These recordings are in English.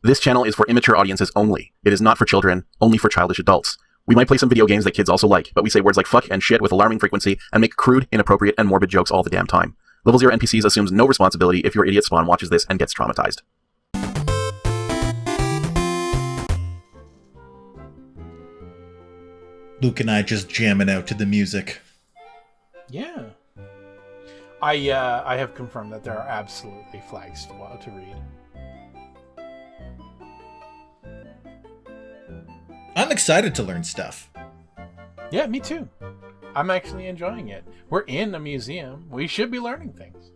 This channel is for immature audiences only. It is not for children, only for childish adults. We might play some video games that kids also like, but we say words like fuck and shit with alarming frequency and make crude, inappropriate, and morbid jokes all the damn time. Level 0 NPCs assumes no responsibility if your idiot spawn watches this and gets traumatized. Luke and I just jamming out to the music. Yeah. I have confirmed that there are absolutely flags to read. I'm excited to learn stuff. Yeah, me too. I'm actually enjoying it. We're in a museum. We should be learning things.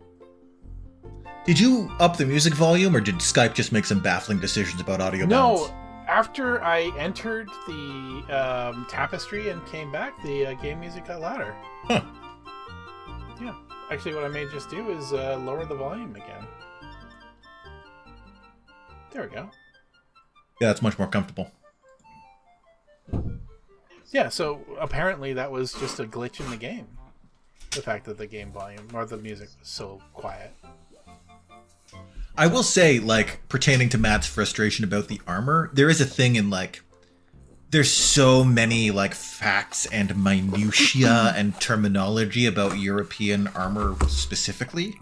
Did you up the music volume, or did Skype just make some baffling decisions about audio balance? No, after I entered the tapestry and came back, the game music got louder. Huh. Yeah. Actually, what I may just do is lower the volume again. There we go. Yeah, that's much more comfortable. Yeah, so apparently that was just a glitch in the game. The fact that the game volume, or the music, was so quiet. I will say, like, pertaining to Matt's frustration about the armor, there is a thing in, like, there's so many, like, facts and minutiae and terminology about European armor specifically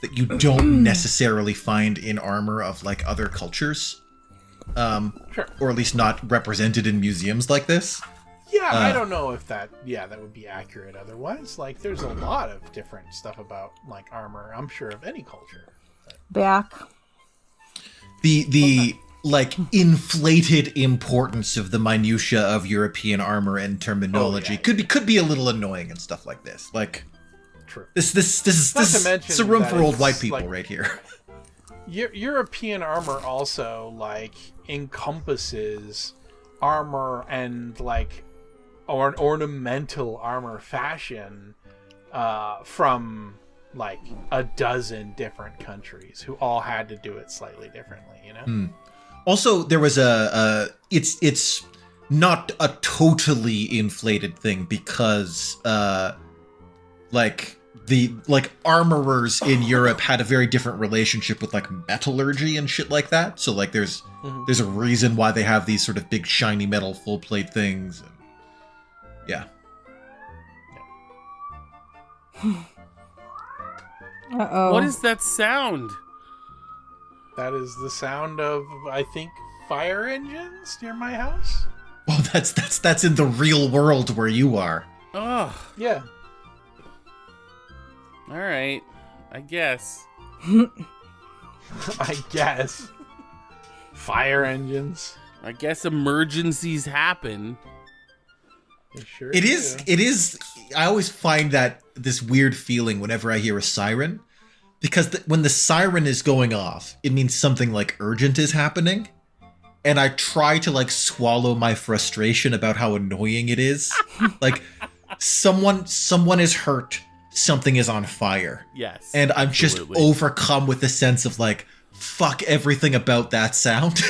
that you don't necessarily find in armor of, like, other cultures. Sure. Or at least not represented in museums like this. Yeah, I don't know if that would be accurate otherwise. Like, there's a lot of different stuff about, like, armor, I'm sure, of any culture. Back. The like, inflated importance of the minutiae of European armor and terminology could be a little annoying and stuff like this. Like, true. This is a room for old white people, like, right here. European armor also, like, encompasses armor and, like, or an ornamental armor fashion from, like, a dozen different countries who all had to do it slightly differently, you know? Also, there was it's not a totally inflated thing because armorers in Europe had a very different relationship with, like, metallurgy and shit like that. So, like, there's a reason why they have these sort of big shiny metal full plate things. And, yeah. Uh-oh. What is that sound? That is the sound of, I think, fire engines near my house. Oh, that's in the real world where you are. Oh, Yeah. all right. I guess. I guess. Fire engines. I guess emergencies happen. They sure It do. is. I always find that this weird feeling whenever I hear a siren, because when the siren is going off, it means something, like, urgent is happening. And I try to, like, swallow my frustration about how annoying it is. Like, someone is hurt. Something is on fire. Yes. And I'm just absolutely. overcome with the sense of, like, fuck everything about that sound.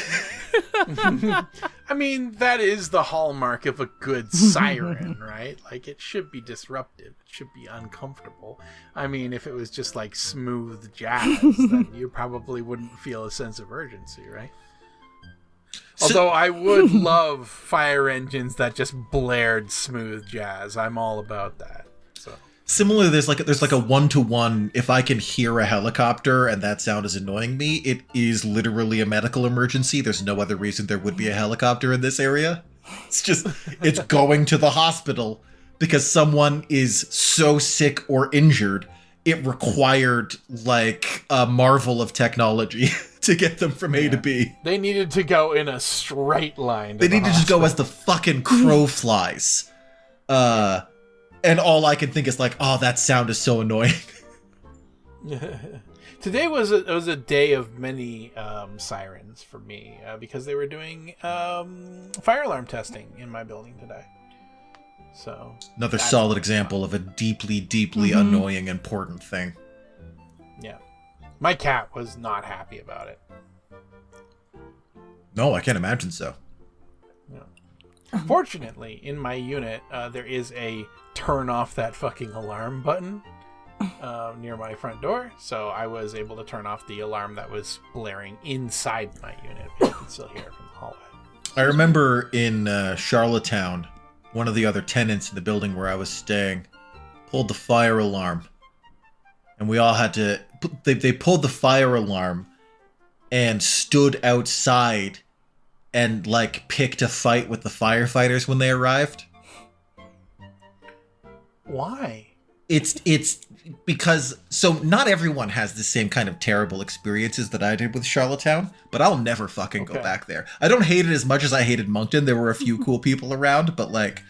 I mean, that is the hallmark of a good siren, right? Like, it should be disruptive. It should be uncomfortable. I mean, if it was just, like, smooth jazz, then you probably wouldn't feel a sense of urgency, right? Although I would love fire engines that just blared smooth jazz. I'm all about that. So Similarly, there's like a 1-to-1. If I can hear a helicopter and that sound is annoying me, it is literally a medical emergency. There's no other reason there would be a helicopter in this area. It's going to the hospital because someone is so sick or injured, it required, like, a marvel of technology to get them from A to B. they needed to go in a straight line. They need to just go as the fucking crow flies. And all I can think is, like, oh, that sound is so annoying. Today was a day of many sirens for me because they were doing fire alarm testing in my building today. So Another solid example of a deeply, deeply annoying, important thing. Yeah, my cat was not happy about it. No, I can't imagine so. Fortunately, in my unit, there is a turn off that fucking alarm button near my front door, so I was able to turn off the alarm that was blaring inside my unit. can still hear it from the hallway. I remember in Charlottetown, one of the other tenants in the building where I was staying pulled the fire alarm. And we all had to... They pulled the fire alarm and stood outside and, like, picked a fight with the firefighters when they arrived. Why? It's because... So, not everyone has the same kind of terrible experiences that I did with Charlottetown, but I'll never fucking go back there. I don't hate it as much as I hated Moncton. There were a few cool people around, but, like,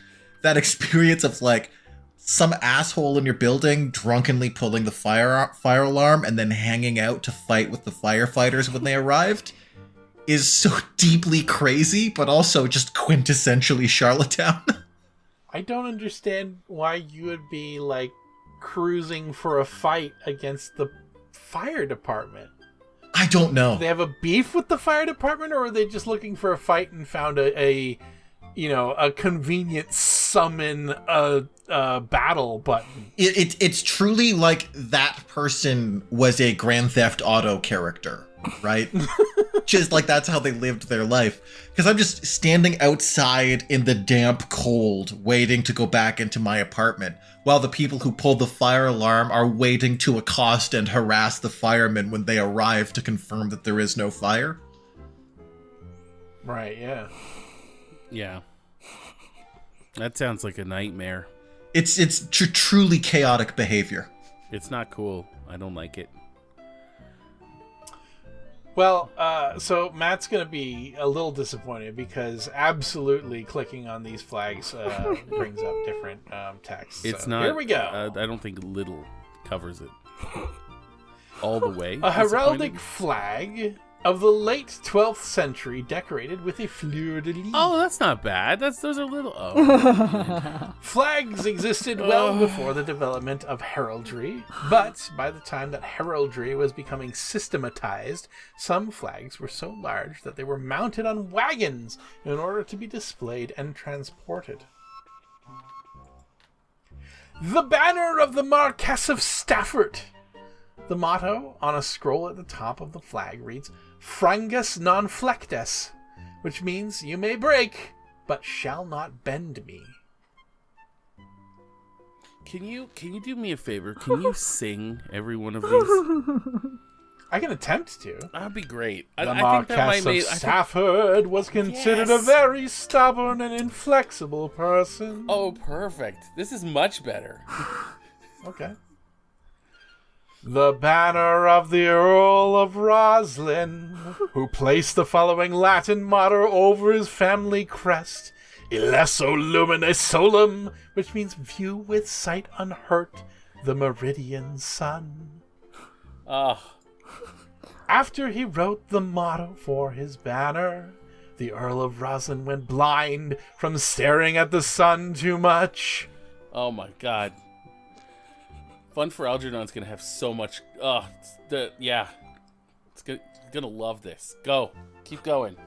that experience of, like, some asshole in your building drunkenly pulling the fire alarm and then hanging out to fight with the firefighters when they arrived is so deeply crazy, but also just quintessentially Charlottetown. I don't understand why you would be, like, cruising for a fight against the fire department. I don't know. Do they have a beef with the fire department, or are they just looking for a fight and found a convenient summon a battle button? It's truly like that person was a Grand Theft Auto character, right? Just like that's how they lived their life. Because I'm just standing outside in the damp cold waiting to go back into my apartment while the people who pulled the fire alarm are waiting to accost and harass the firemen when they arrive to confirm that there is no fire. Right, yeah. Yeah. That sounds like a nightmare. It's truly chaotic behavior. It's not cool. I don't like it. Well, so Matt's going to be a little disappointed because absolutely clicking on these flags brings up different text. It's so not. Here we go. I don't think little covers it all the way. A heraldic flag of the late 12th century decorated with a fleur-de-lis. Oh, that's not bad. Those are little... Oh. Flags existed well before the development of heraldry, but by the time that heraldry was becoming systematized, some flags were so large that they were mounted on wagons in order to be displayed and transported. The banner of the Marquess of Stafford. The motto on a scroll at the top of the flag reads, Frangus non flectus, which means you may break, but shall not bend me. Can you do me a favor? Can you sing every one of these? I can attempt to. That'd be great. The I think that Marquess might of Stafford was considered a very stubborn and inflexible person. Oh, perfect. This is much better. Okay. The banner of the Earl of Roslin, who placed the following Latin motto over his family crest, Illesso lumine solum, which means view with sight unhurt the meridian sun. Oh. After he wrote the motto for his banner, the Earl of Roslin went blind from staring at the sun too much. Oh my god. Fun for Algernon's gonna have so much. It's gonna love this. Go, keep going.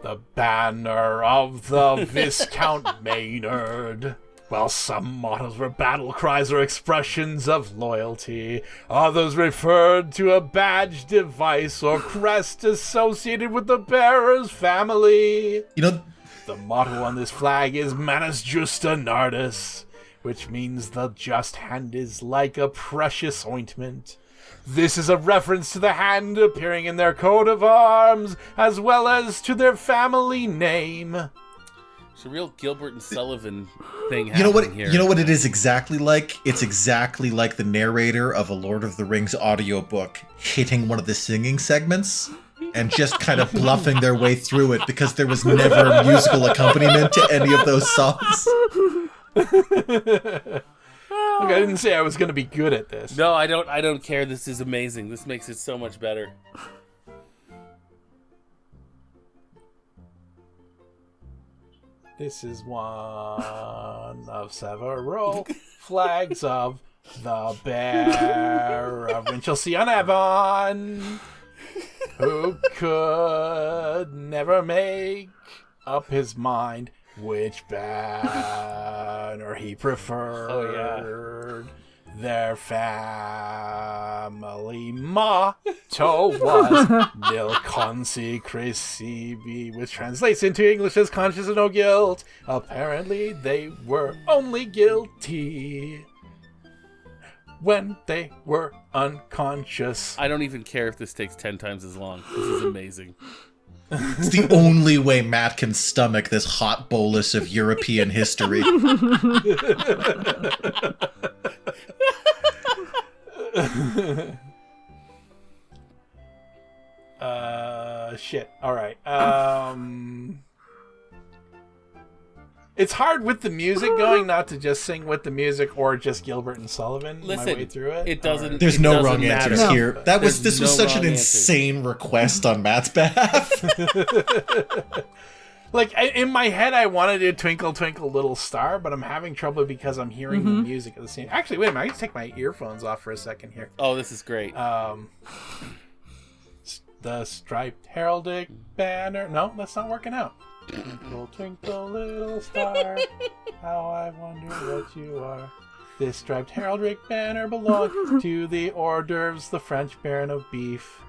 The banner of the Viscount Maynard. While some mottos were battle cries or expressions of loyalty, others referred to a badge, device, or crest associated with the bearer's family. You know, the motto on this flag is Manus Justa Nardus, which means the just hand is like a precious ointment. This is a reference to the hand appearing in their coat of arms, as well as to their family name. It's a real Gilbert and Sullivan thing you know what? happening here. You know what it is exactly like? It's exactly like the narrator of a Lord of the Rings audiobook hitting one of the singing segments and just kind of bluffing their way through it because there was never musical accompaniment to any of those songs. Look, I didn't say I was going to be good at this. No, I don't care. This is amazing. This makes it so much better. This is one of several flags of the Bear of Winchelsea on Avon, who could never make up his mind which banner he preferred. Oh, yeah. Their family motto was nil consequency, which translates into English as conscious of no guilt. Apparently, they were only guilty when they were unconscious. I don't even care if this takes 10 times as long. This is amazing. It's the only way Matt can stomach this hot bolus of European history. Shit. All right. It's hard with the music going not to just sing with the music or just Gilbert and Sullivan my way through it. It doesn't. There's it no doesn't wrong matter. answers here. This There's was no such an wrong insane request on Matt's behalf. Like, in my head, I wanted to Twinkle, Twinkle, Little Star, but I'm having trouble because I'm hearing the music at the same... Actually, wait a minute. I can take my earphones off for a second here. Oh, this is great. The striped heraldic banner... No, that's not working out. Twinkle, twinkle, little star, how I wonder what you are. This striped heraldic banner belonged to the hors d'oeuvres, the French baron of beef.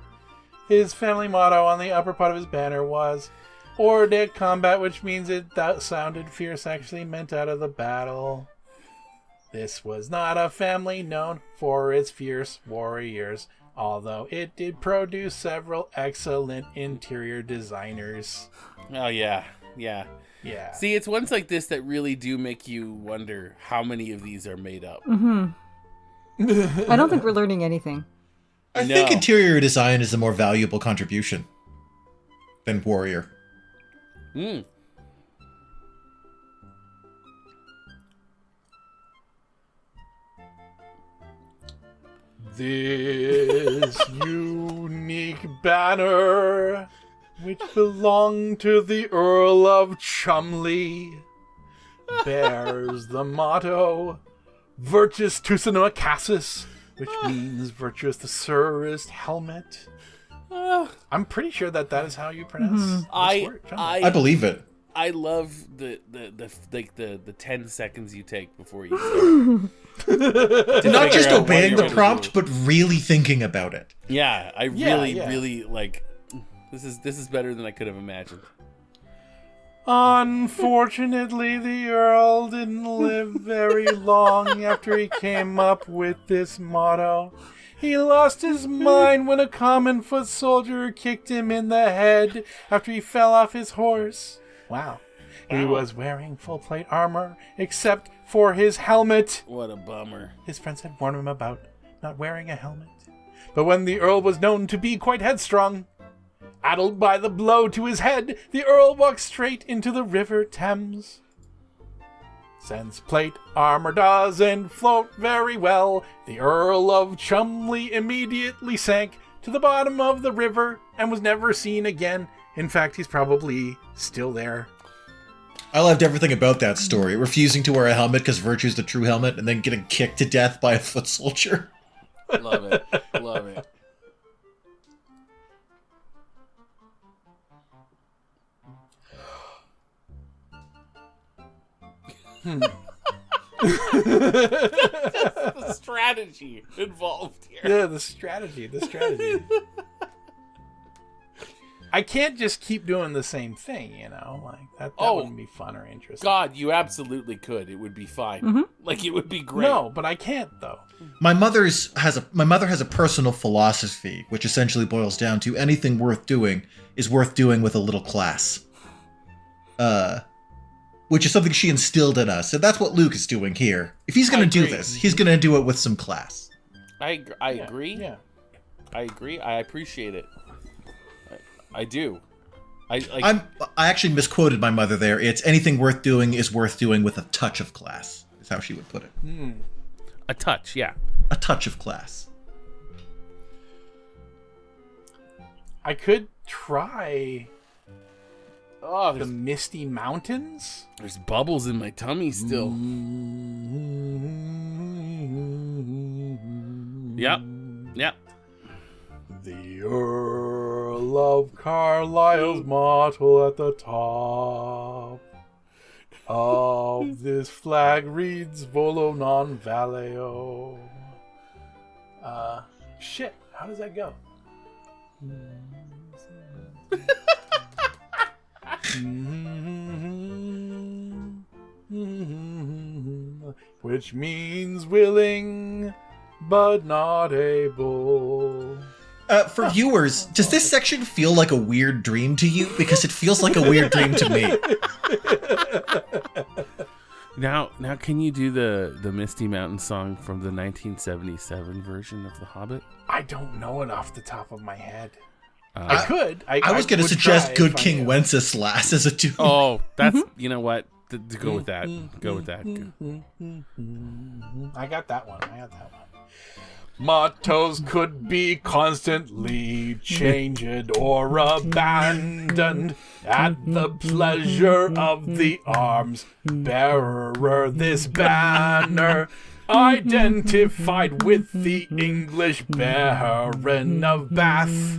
His family motto on the upper part of his banner was hors de combat, which means that sounded fierce, actually meant out of the battle. This was not a family known for its fierce warriors, although it did produce several excellent interior designers. Oh, yeah. Yeah. Yeah. See, it's ones like this that really do make you wonder how many of these are made up. I don't think we're learning anything. I think interior design is a more valuable contribution than warrior. Mm. This unique banner, which belonged to the Earl of Chumley, bears the motto Virtus Tucinema Cassis, which means virtuous the surest helmet. I'm pretty sure that is how you pronounce this word. Chumley. I believe it. I love the 10 seconds you take before you start. Not just figure out obeying what the you're prompt, gonna but really thinking about it. Yeah, I Yeah, really like. This is better than I could have imagined. Unfortunately, the Earl didn't live very long after he came up with this motto. He lost his mind when a common foot soldier kicked him in the head after he fell off his horse. Wow. He was wearing full plate armor, except for his helmet. What a bummer. His friends had warned him about not wearing a helmet. But when the Earl was known to be quite headstrong, addled by the blow to his head, the Earl walked straight into the River Thames. Since plate armor doesn't float very well, the Earl of Chumley immediately sank to the bottom of the river and was never seen again. In fact, he's probably still there. I loved everything about that story. Refusing to wear a helmet because virtue's the true helmet, and then getting kicked to death by a foot soldier. Love it. Love it. The strategy involved here. Yeah, the strategy. I can't just keep doing the same thing, like that wouldn't be fun or interesting. God, you absolutely could. It would be fine. Like, it would be great. No, but I can't though. My mother has a personal philosophy, which essentially boils down to anything worth doing is worth doing with a little class. Which is something she instilled in us, and that's what Luke is doing here. If he's going to do this, he's going to do it with some class. I agree. Yeah. I agree. I appreciate it. I do. I actually misquoted my mother there. It's anything worth doing is worth doing with a touch of class, is how she would put it. a touch, yeah. A touch of class. I could try Oh, the there's, Misty Mountains. there's bubbles in my tummy still. Yep. Yep. The Earl of Carlisle's motto at the top of this flag reads Volo non valeo. Shit, how does that go? Which means willing, but not able. For viewers, does this section feel like a weird dream to you? Because it feels like a weird dream to me. Now, can you do the Misty Mountain song from the 1977 version of The Hobbit? I don't know it off the top of my head. I could. I was going to suggest Good King knew. Wenceslas as a tune. Oh, that's you know what? Go with that. Go with that. I got that one. Mottos could be constantly changed or abandoned at the pleasure of the arms bearer. This banner identified with the English Baron of Bath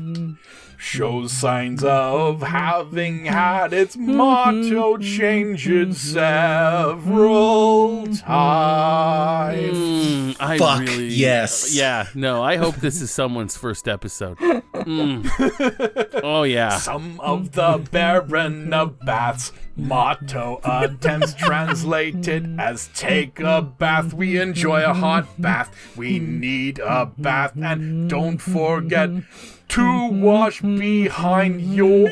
shows signs of having had its motto changed several times. Fuck, yes. Yeah, no, I hope this is someone's first episode. Oh, yeah. Some of the Baron of Bath's motto attempts translated as take a bath. We enjoy a hot bath. We need a bath. And don't forget to wash behind your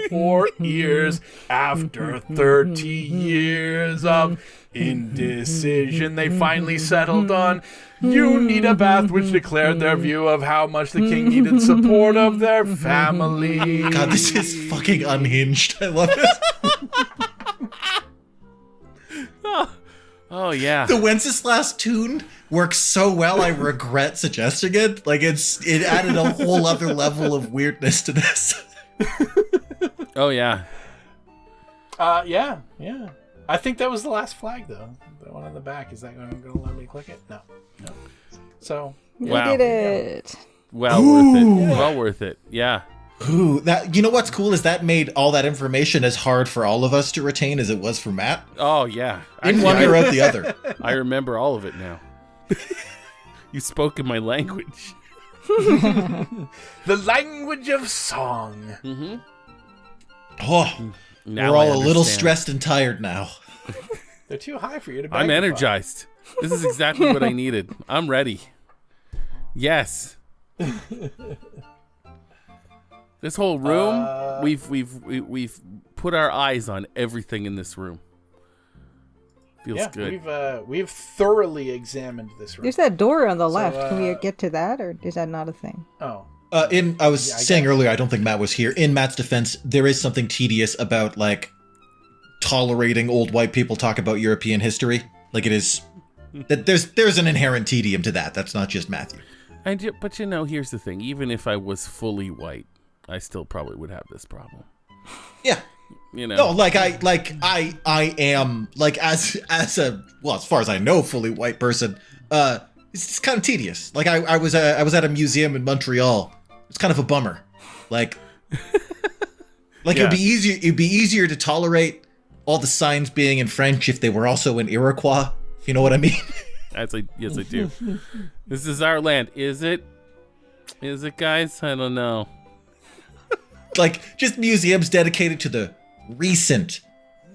ears. After 30 years of indecision, they finally settled on you need a bath, which declared their view of how much the king needed support of their family. God, this is fucking unhinged. I love it. Oh, yeah. The Wenceslas tune works so well, I regret suggesting it. Like, it added a whole other level of weirdness to this. Oh, yeah. Yeah. I think that was the last flag, though. The one on the back. Is that going to let me click it? No. So. You Wow. did it. Well worth it. Well worth it. Yeah. Ooh, you know what's cool is that made all that information as hard for all of us to retain as it was for Matt. Oh, yeah. In one or out the other. I remember all of it now. You spoke in my language. The language of song. Mm-hmm. Oh, Now we're I all a little understand. stressed and tired now. They're too high for you to I'm magnify. energized. This is exactly what I needed. I'm ready. Yes. This whole room, we've put our eyes on everything in this room. Feels good. We've thoroughly examined this room. There's that door on the left. Can we get to that, or is that not a thing? Oh. I was saying earlier, I don't think Matt was here. In Matt's defense, there is something tedious about, like, tolerating old white people talk about European history. Like, it is... that there's an inherent tedium to that. That's not just Matthew. But you know, here's the thing. Even if I was fully white, I still probably would have this problem. Yeah. You know. No, I am, like, as a, well, as far as I know, fully white person, it's kind of tedious. Like, I was at a museum in Montreal. It's kind of a bummer. Like, Yeah. it'd be easier to tolerate all the signs being in French if they were also in Iroquois, if you know what I mean. Yes, I do. This is our land. Is it? Is it, guys? I don't know. Like, just museums dedicated to the recent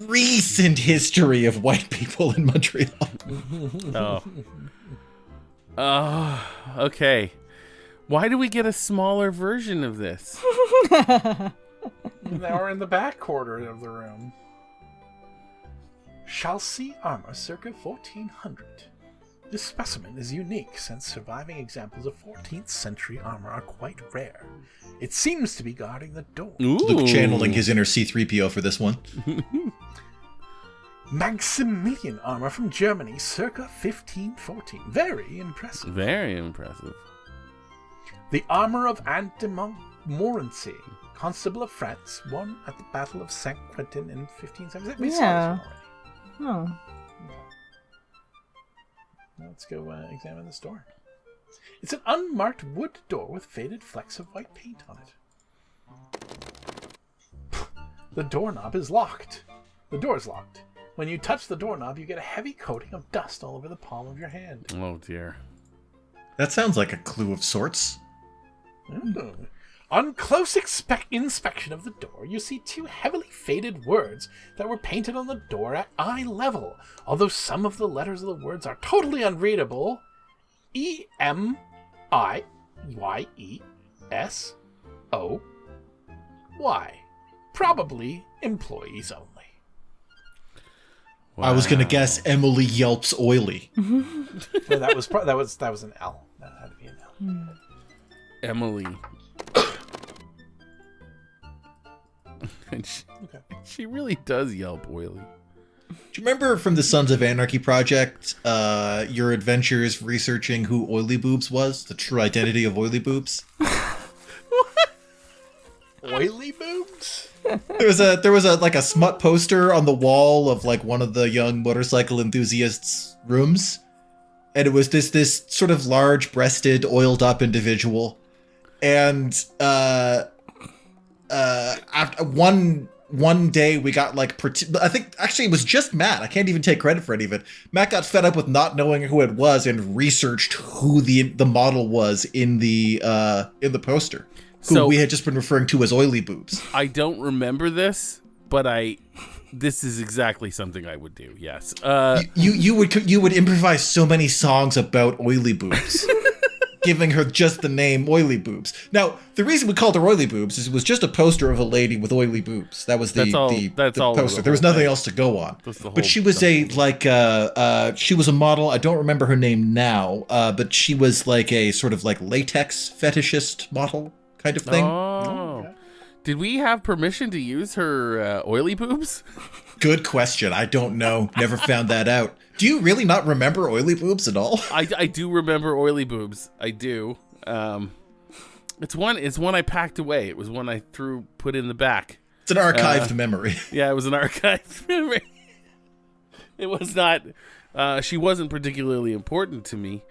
history of white people in Montreal. Oh, okay. Why do we get a smaller version of this? Now we're in the back quarter of the room. Chalcy armor circa 1400. This specimen is unique since surviving examples of 14th century armor are quite rare. It seems to be guarding the door. Ooh. Luke channeling his inner C-3PO for this one. Maximilian armor from Germany circa 1514. Very impressive. Very impressive. The armor of Anne de Montmorency, Constable of France, won at the Battle of Saint Quentin in 1576. We saw this Yeah. one already. Oh. Let's go examine this door. It's an unmarked wood door with faded flecks of white paint on it. The doorknob is locked. The door is locked. When you touch the doorknob, you get a heavy coating of dust all over the palm of your hand. Oh, dear. That sounds like a clue of sorts. On close inspection of the door, you see 2 heavily faded words that were painted on the door at eye level. Although some of the letters of the words are totally unreadable, EMIYESOY. Probably employees only. Wow. I was gonna guess Emily Yelps Oily. No, that was an L. That had to be an L. Emily. And she really does yelp oily. Do you remember from the Sons of Anarchy project, your adventures researching who Oily Boobs was? The true identity of Oily Boobs? What? Oily Boobs? There was a smut poster on the wall of like one of the young motorcycle enthusiasts' rooms, and it was this sort of large-breasted, oiled-up individual, and after one day we got like I think actually it was just Matt. I can't even take credit for any of it. Matt got fed up with not knowing who it was and researched who the model was in the poster, who we had just been referring to as Oily Boobs. I don't remember this, but this is exactly something I would do. Yes. You would improvise so many songs about Oily Boobs. Giving her just the name Oily Boobs. Now, the reason we called her Oily Boobs is it was just a poster of a lady with oily boobs. That was the poster. There was nothing else to go on. But she was she was a model. I don't remember her name now, but she was like a sort of like latex fetishist model kind of thing. Oh. Okay. Did we have permission to use her Oily Boobs? Good question. I don't know. Never found that out. Do you really not remember Oily Boobs at all? I do remember Oily Boobs. I do. It's one I packed away. It was one I put in the back. It's an archived memory. Yeah, it was an archived memory. It was not. She wasn't particularly important to me.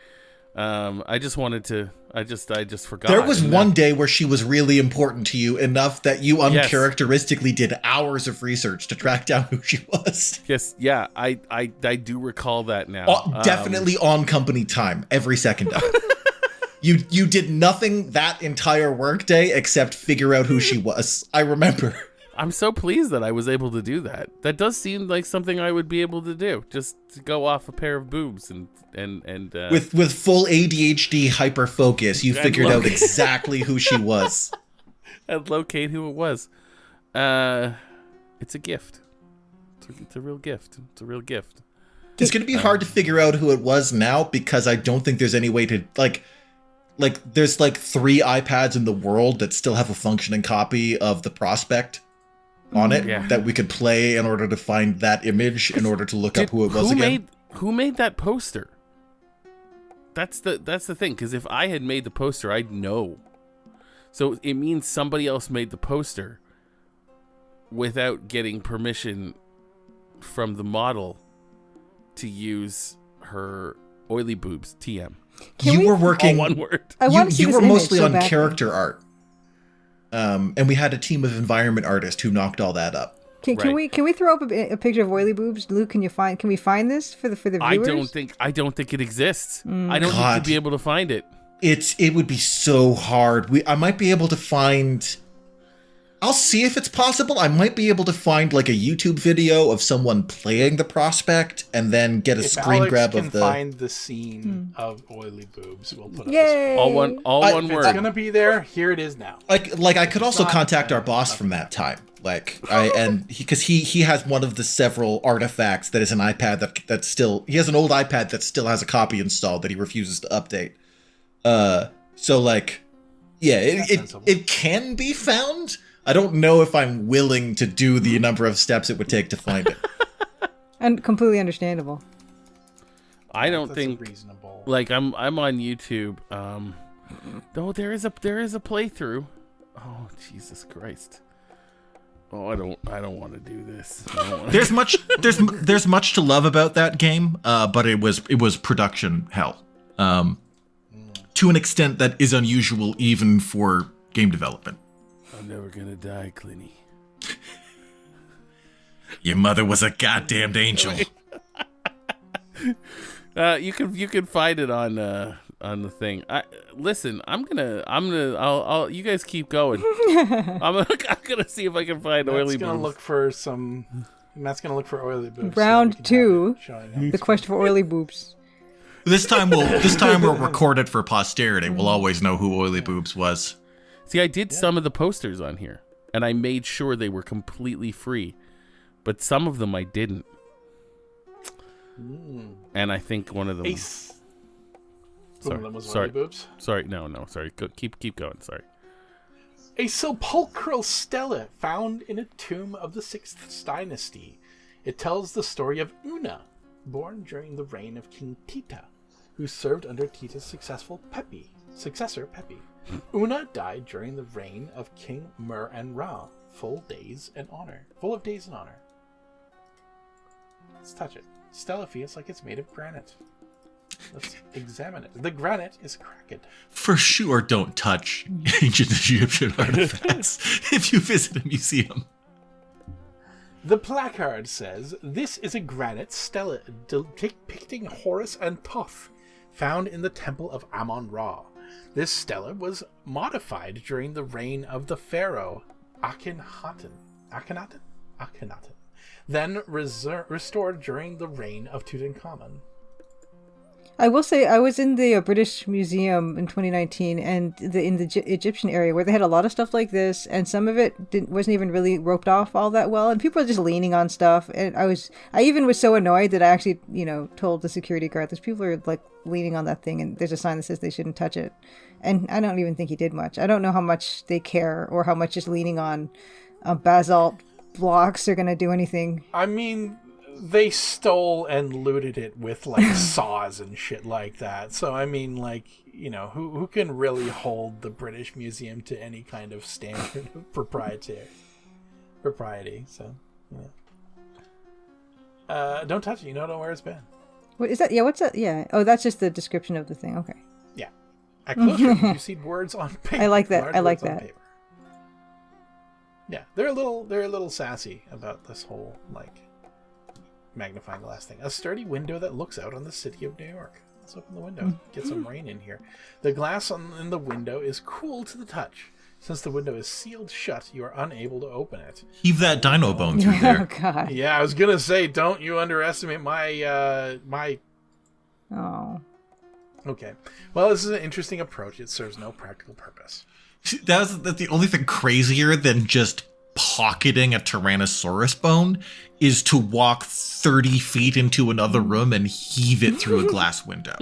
I just wanted to. I just forgot. There was one day where she was really important to you enough that you uncharacteristically did hours of research to track down who she was. Yes, yeah, I do recall that now. Definitely on company time, every second of it. You did nothing that entire workday except figure out who she was. I remember. I'm so pleased that I was able to do that. That does seem like something I would be able to do. Just to go off a pair of boobs and with full ADHD hyper focus, you figured out exactly who she was. And locate who it was. It's a gift. It's a real gift. It's a real gift. It's going to be hard to figure out who it was now because I don't think there's any way to like there's like 3 iPads in the world that still have a functioning copy of the prospect on it that we could play in order to find that image in order to look up who it was again. Who made that poster? That's the thing, because if I had made the poster, I'd know. So it means somebody else made the poster without getting permission from the model to use her Oily Boobs TM. You were working all one word. You were mostly on character art. And we had a team of environment artists who knocked all that up. Can we throw up a picture of Oily Boobs? Luke, can we find this for the viewers? I don't think it exists. I don't think you'd be able to find it. It would be so hard. I might be able to find. I'll see if it's possible. I might be able to find like a YouTube video of someone playing the prospect and then get a screen grab of the. Find the scene of Oily Boobs. We'll put Yay! All one word. It's gonna be there. Here it is now. Like I could also contact our boss from that time. Because he has one of the several artifacts that is an iPad that still he has an old iPad that still has a copy installed that he refuses to update. It can be found. I don't know if I'm willing to do the number of steps it would take to find it. And completely understandable. I don't think reasonable. Like I'm on YouTube. Though there is a playthrough. Oh Jesus Christ. Oh, I don't want to do this. There's much to love about that game, but it was production hell. To an extent that is unusual even for game development. I'm never gonna die, Clinny. Your mother was a goddamned angel. You can find it on the thing. I'll you guys keep going. I'm gonna see if I can find oily boobs. Matt's gonna look for oily boobs. Round 2, the question for oily boobs. This time we'll record it for posterity. We'll always know who Oily Boobs was. See, I did some of the posters on here, and I made sure they were completely free, but some of them I didn't. And I think one of them. Ace. One of them was Oily Boobs. Sorry, no, sorry. Keep going. Sorry. A sepulchral stela found in a tomb of the 6th dynasty. It tells the story of Una, born during the reign of King Tita, who served under Tita's successor Pepi. Una died during the reign of King Mer and Ra, full of days and honor. Let's touch it. Stela feels like it's made of granite. Let's examine it. The granite is cracked. For sure, don't touch ancient Egyptian artifacts if you visit a museum. The placard says, "This is a granite stela depicting Horus and Thoth, found in the temple of Amon Ra. This stela was modified during the reign of the pharaoh Akhenaten, then restored during the reign of Tutankhamun." I will say I was in the British Museum in 2019 and in the Egyptian area where they had a lot of stuff like this, and some of it wasn't even really roped off all that well, and people are just leaning on stuff. And I even was so annoyed that I actually, told the security guard, "These people are like leaning on that thing, and there's a sign that says they shouldn't touch it." And I don't even think he did much. I don't know how much they care or how much just leaning on basalt blocks are going to do anything. I mean, they stole and looted it with like saws and shit like that. So I mean, like, who can really hold the British Museum to any kind of standard of propriety? So don't touch it. You don't know where it's been. What is that? Yeah, what's that? Yeah. Oh, that's just the description of the thing. Okay. Yeah. At closer, you see words on paper. I like that. I like that. Yeah, they're a little sassy about this whole like magnifying glass thing. A sturdy window that looks out on the city of New York. Let's open the window. Get some rain in here. The glass in the window is cool to the touch. Since the window is sealed shut, you are unable to open it. Heave that dino bone through there. Oh God. Yeah, I was gonna say, don't you underestimate my Oh. Okay. Well, this is an interesting approach. It serves no practical purpose. That's the only thing crazier than just pocketing a Tyrannosaurus bone is to walk 30 feet into another room and heave it through a glass window.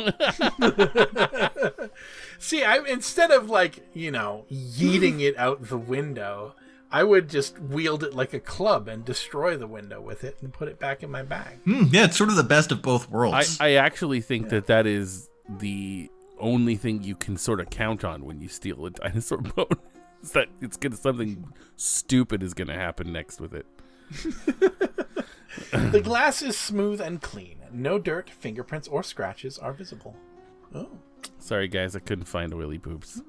See, instead of yeeting it out the window, I would just wield it like a club and destroy the window with it and put it back in my bag. Yeah, it's sort of the best of both worlds. I actually think that is the only thing you can sort of count on when you steal a dinosaur bone. Is that something stupid is gonna happen next with it. The glass is smooth and clean. No dirt, fingerprints, or scratches are visible. Oh. Sorry guys, I couldn't find oily boobs.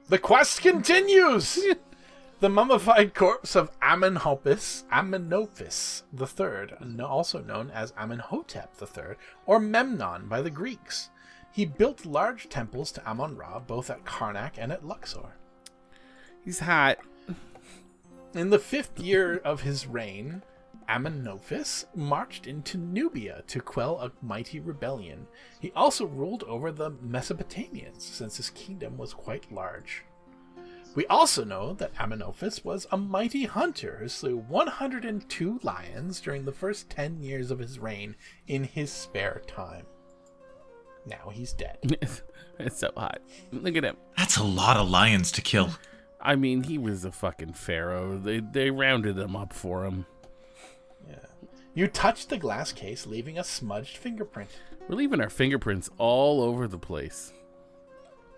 The quest continues! The mummified corpse of Amenhotep III, also known as Amenhotep III, or Memnon by the Greeks. He built large temples to Amon Ra, both at Karnak and at Luxor. He's hot. In the 5th year of his reign, Amenhotep marched into Nubia to quell a mighty rebellion. He also ruled over the Mesopotamians, since his kingdom was quite large. We also know that Amenhotep was a mighty hunter who slew 102 lions during the first 10 years of his reign in his spare time. Now he's dead. It's so hot. Look at him. That's a lot of lions to kill. I mean, he was a fucking pharaoh. They rounded them up for him. Yeah. You touched the glass case, leaving a smudged fingerprint. We're leaving our fingerprints all over the place.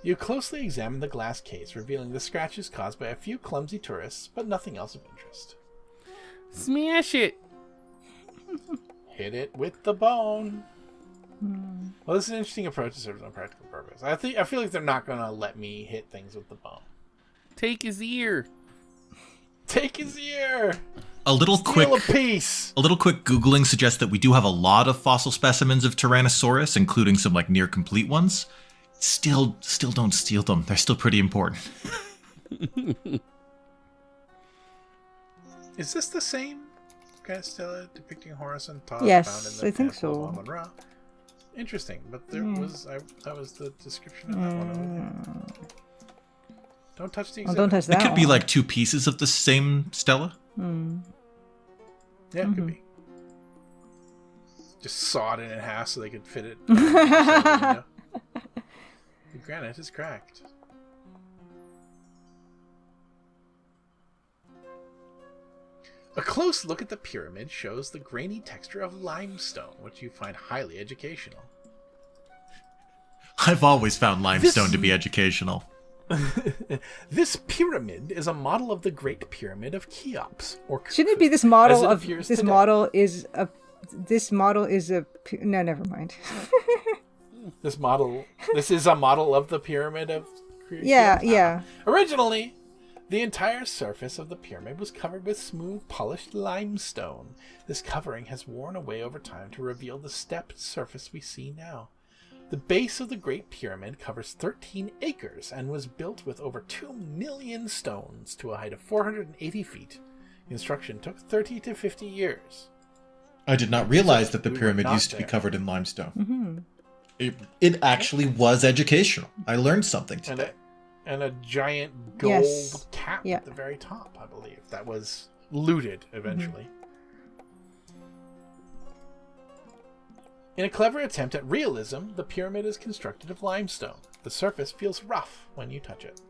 You closely examine the glass case, revealing the scratches caused by a few clumsy tourists, but nothing else of interest. Smash it! Hit it with the bone. Well, this is an interesting approach to serve no practical purpose. I feel like they're not going to let me hit things with the bone. Take his ear. Take his ear! A little quick Googling suggests that we do have a lot of fossil specimens of Tyrannosaurus, including some like near complete ones. Still don't steal them. They're still pretty important. Is this the same Castella depicting Horus and Thoth Yes, found in the I think Temple so. of Amon Ra? Interesting, but there was that was the description of that one over there. Don't touch the exhibit. Don't touch that It could be one. like two pieces of the same stela. Yeah, it could be. Just sawed it in half so they could fit it. The granite is cracked. A close look at the pyramid shows the grainy texture of limestone, which you find highly educational. I've always found limestone to be educational. This pyramid is a model of the Great Pyramid of Cheops, or Shouldn't it be this model of this model is a no, never mind. This is a model of the pyramid of Cheops. Yeah. Originally, the entire surface of the pyramid was covered with smooth, polished limestone. This covering has worn away over time to reveal the stepped surface we see now. The base of the Great Pyramid covers 13 acres and was built with over 2 million stones to a height of 480 feet. Construction took 30 to 50 years. I did not realize that the pyramid used to be covered in limestone. It actually was educational. I learned something today. And a giant gold cap at the very top, I believe. That was looted eventually. In a clever attempt at realism, the pyramid is constructed of limestone. The surface feels rough when you touch it.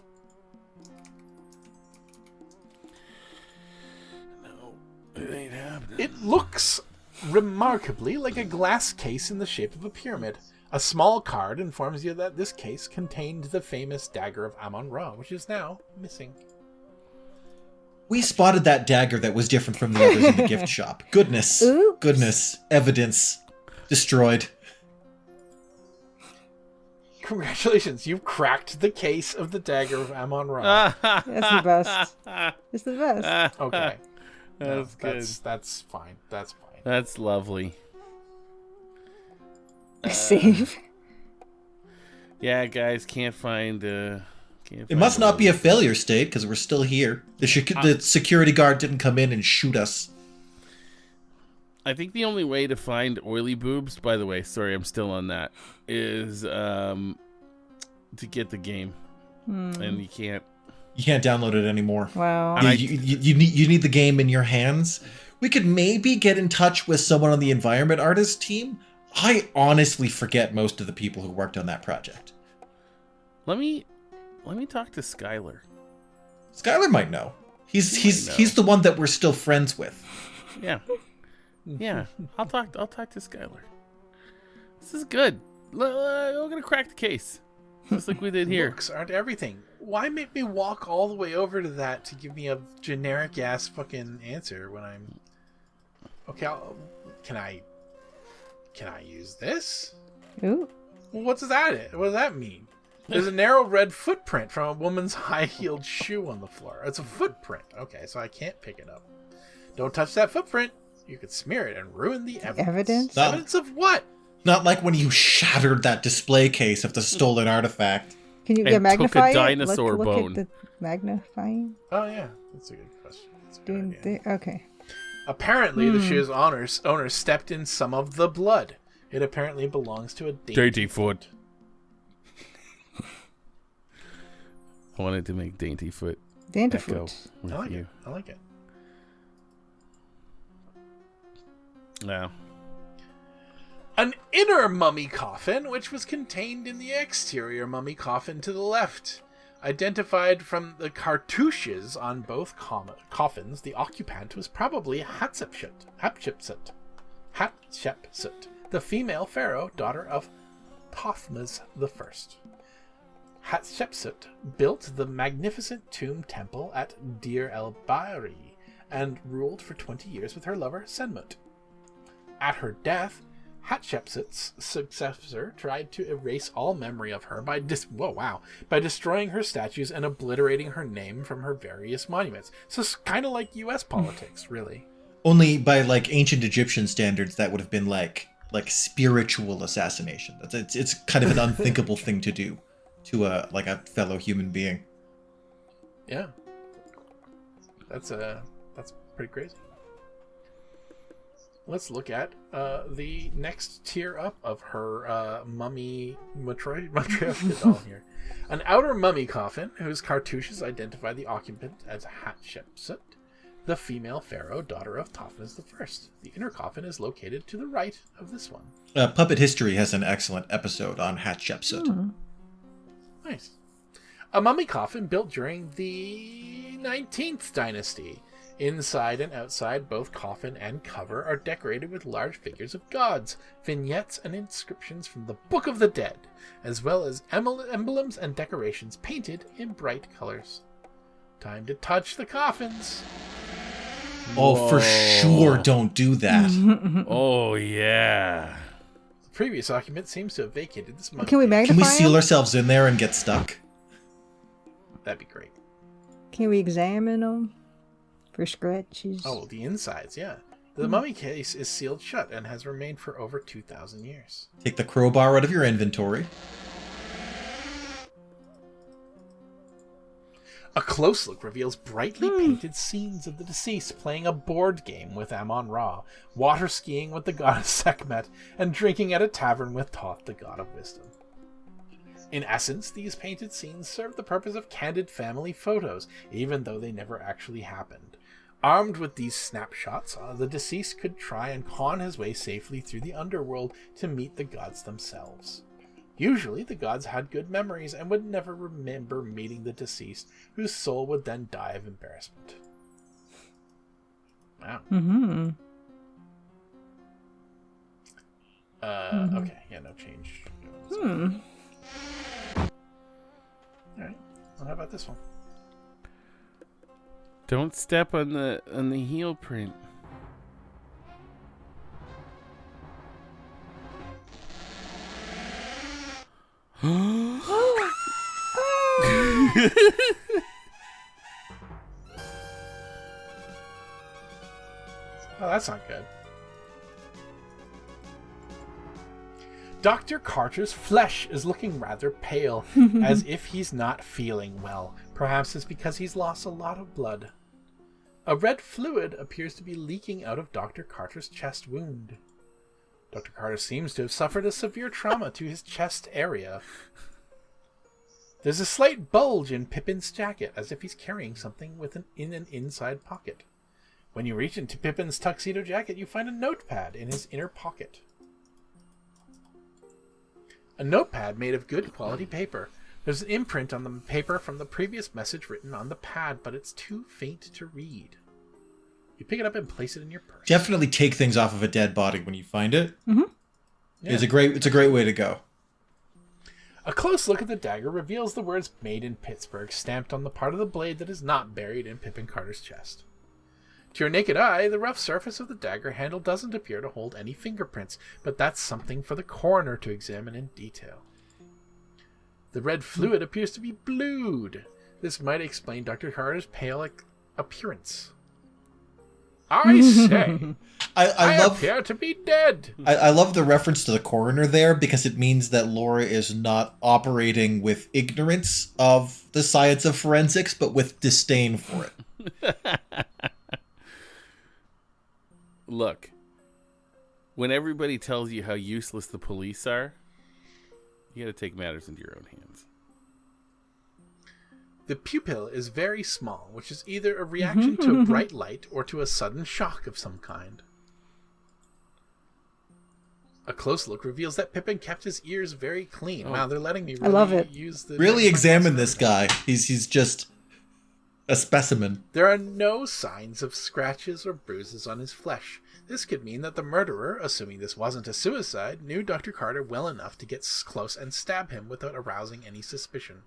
No, it ain't happening. It looks remarkably like a glass case in the shape of a pyramid. A small card informs you that this case contained the famous Dagger of Amon Ra, which is now missing. We spotted that dagger that was different from the others in the gift shop. Goodness. Oops. Goodness. Evidence. Destroyed. Congratulations, you've cracked the case of the Dagger of Amon Ra. That's the best. It's the best. Okay. That's good. That's fine. That's fine. That's lovely. Save. Yeah, guys, can't find. It must not be a failure state because we're still here. The security guard didn't come in and shoot us. I think the only way to find oily boobs, by the way, sorry, I'm still on that, is to get the game. And you can't. You can't download it anymore. Wow. You need the game in your hands. We could maybe get in touch with someone on the environment artist team. I honestly forget most of the people who worked on that project. Let me talk to Skylar. Skylar might know. He's the one that we're still friends with. Yeah. Yeah. I'll talk to Skylar. This is good. We're gonna crack the case. Just like we did here. Looks aren't everything. Why make me walk all the way over to that to give me a generic ass fucking answer when I'm okay? Can I use this? Ooh. Well, what does that mean? There's a narrow red footprint from a woman's high-heeled shoe on the floor. It's a footprint. Okay, so I can't pick it up. Don't touch that footprint. You could smear it and ruin the evidence. Evidence? Evidence of what? Not like when you shattered that display case of the stolen artifact. Can you And magnify took a it? dinosaur look bone. At the magnifying. Oh yeah, that's a good question. That's a good idea. Okay. Apparently, the shoe's owner stepped in some of the blood. It apparently belongs to a Dainty foot. I wanted to make Dainty foot. Dainty echo foot. with I like you. it. I like it. No. An inner mummy coffin, which was contained in the exterior mummy coffin to the left. Identified from the cartouches on both coffins, the occupant was probably Hatshepsut, the female pharaoh, daughter of Thothmes I. Hatshepsut built the magnificent tomb temple at Deir el-Bahri and ruled for 20 years with her lover Senmut. At her death, Hatshepsut's successor tried to erase all memory of her by destroying her statues and obliterating her name from her various monuments. So it's kind of like U.S. politics, really. Only by like ancient Egyptian standards, that would have been like spiritual assassination. It's kind of an unthinkable thing to do to a fellow human being. Yeah, that's pretty crazy. Let's look at the next tier up of her mummy matryoshka doll here. An outer mummy coffin whose cartouches identify the occupant as Hatshepsut, the female pharaoh, daughter of Thothmes I. The inner coffin is located to the right of this one. Puppet History has an excellent episode on Hatshepsut. Nice. A mummy coffin built during the 19th dynasty. Inside and outside, both coffin and cover are decorated with large figures of gods, vignettes, and inscriptions from the Book of the Dead, as well as emblems and decorations painted in bright colors. Time to touch the coffins. Oh, for sure, don't do that. Oh, yeah. The previous occupant seems to have vacated this month. Can we magnify Can we seal them? ourselves in there and get stuck? That'd be great. Can we examine them for scratches? Oh, the insides, yeah. The mummy case is sealed shut and has remained for over 2,000 years. Take the crowbar out of your inventory. A close look reveals brightly painted scenes of the deceased playing a board game with Amon Ra, water skiing with the goddess Sekhmet, and drinking at a tavern with Thoth, the god of wisdom. In essence, these painted scenes serve the purpose of candid family photos, even though they never actually happened. Armed with these snapshots, the deceased could try and con his way safely through the underworld to meet the gods themselves. Usually, the gods had good memories and would never remember meeting the deceased, whose soul would then die of embarrassment. Wow. Mm-hmm. Okay, yeah, no change. Alright, well, how about this one? Don't step on the heel print. Oh, that's not good. Dr. Carter's flesh is looking rather pale, as if he's not feeling well. Perhaps it's because he's lost a lot of blood. A red fluid appears to be leaking out of Dr. Carter's chest wound. Dr. Carter seems to have suffered a severe trauma to his chest area. There's a slight bulge in Pippin's jacket, as if he's carrying something in an inside pocket. When you reach into Pippin's tuxedo jacket, you find a notepad in his inner pocket. A notepad made of good quality paper. There's an imprint on the paper from the previous message written on the pad, but it's too faint to read. You pick it up and place it in your purse. Definitely take things off of a dead body when you find it. Mm-hmm. Yeah. It's a great way to go. A close look at the dagger reveals the words "Made in Pittsburgh" stamped on the part of the blade that is not buried in Pippin Carter's chest. To your naked eye, the rough surface of the dagger handle doesn't appear to hold any fingerprints, but that's something for the coroner to examine in detail. The red fluid appears to be blued. This might explain Dr. Carter's pale appearance. I say, I love appear to be dead. I love the reference to the coroner there, because it means that Laura is not operating with ignorance of the science of forensics, but with disdain for it. Look, when everybody tells you how useless the police are, you gotta take matters into your own hands. The pupil is very small, which is either a reaction to a bright light or to a sudden shock of some kind. A close look reveals that Pippin kept his ears very clean. Wow, they're letting me really I love it. use the... Really examine this guy. He's just a specimen. There are no signs of scratches or bruises on his flesh. This could mean that the murderer, assuming this wasn't a suicide, knew Dr. Carter well enough to get close and stab him without arousing any suspicion.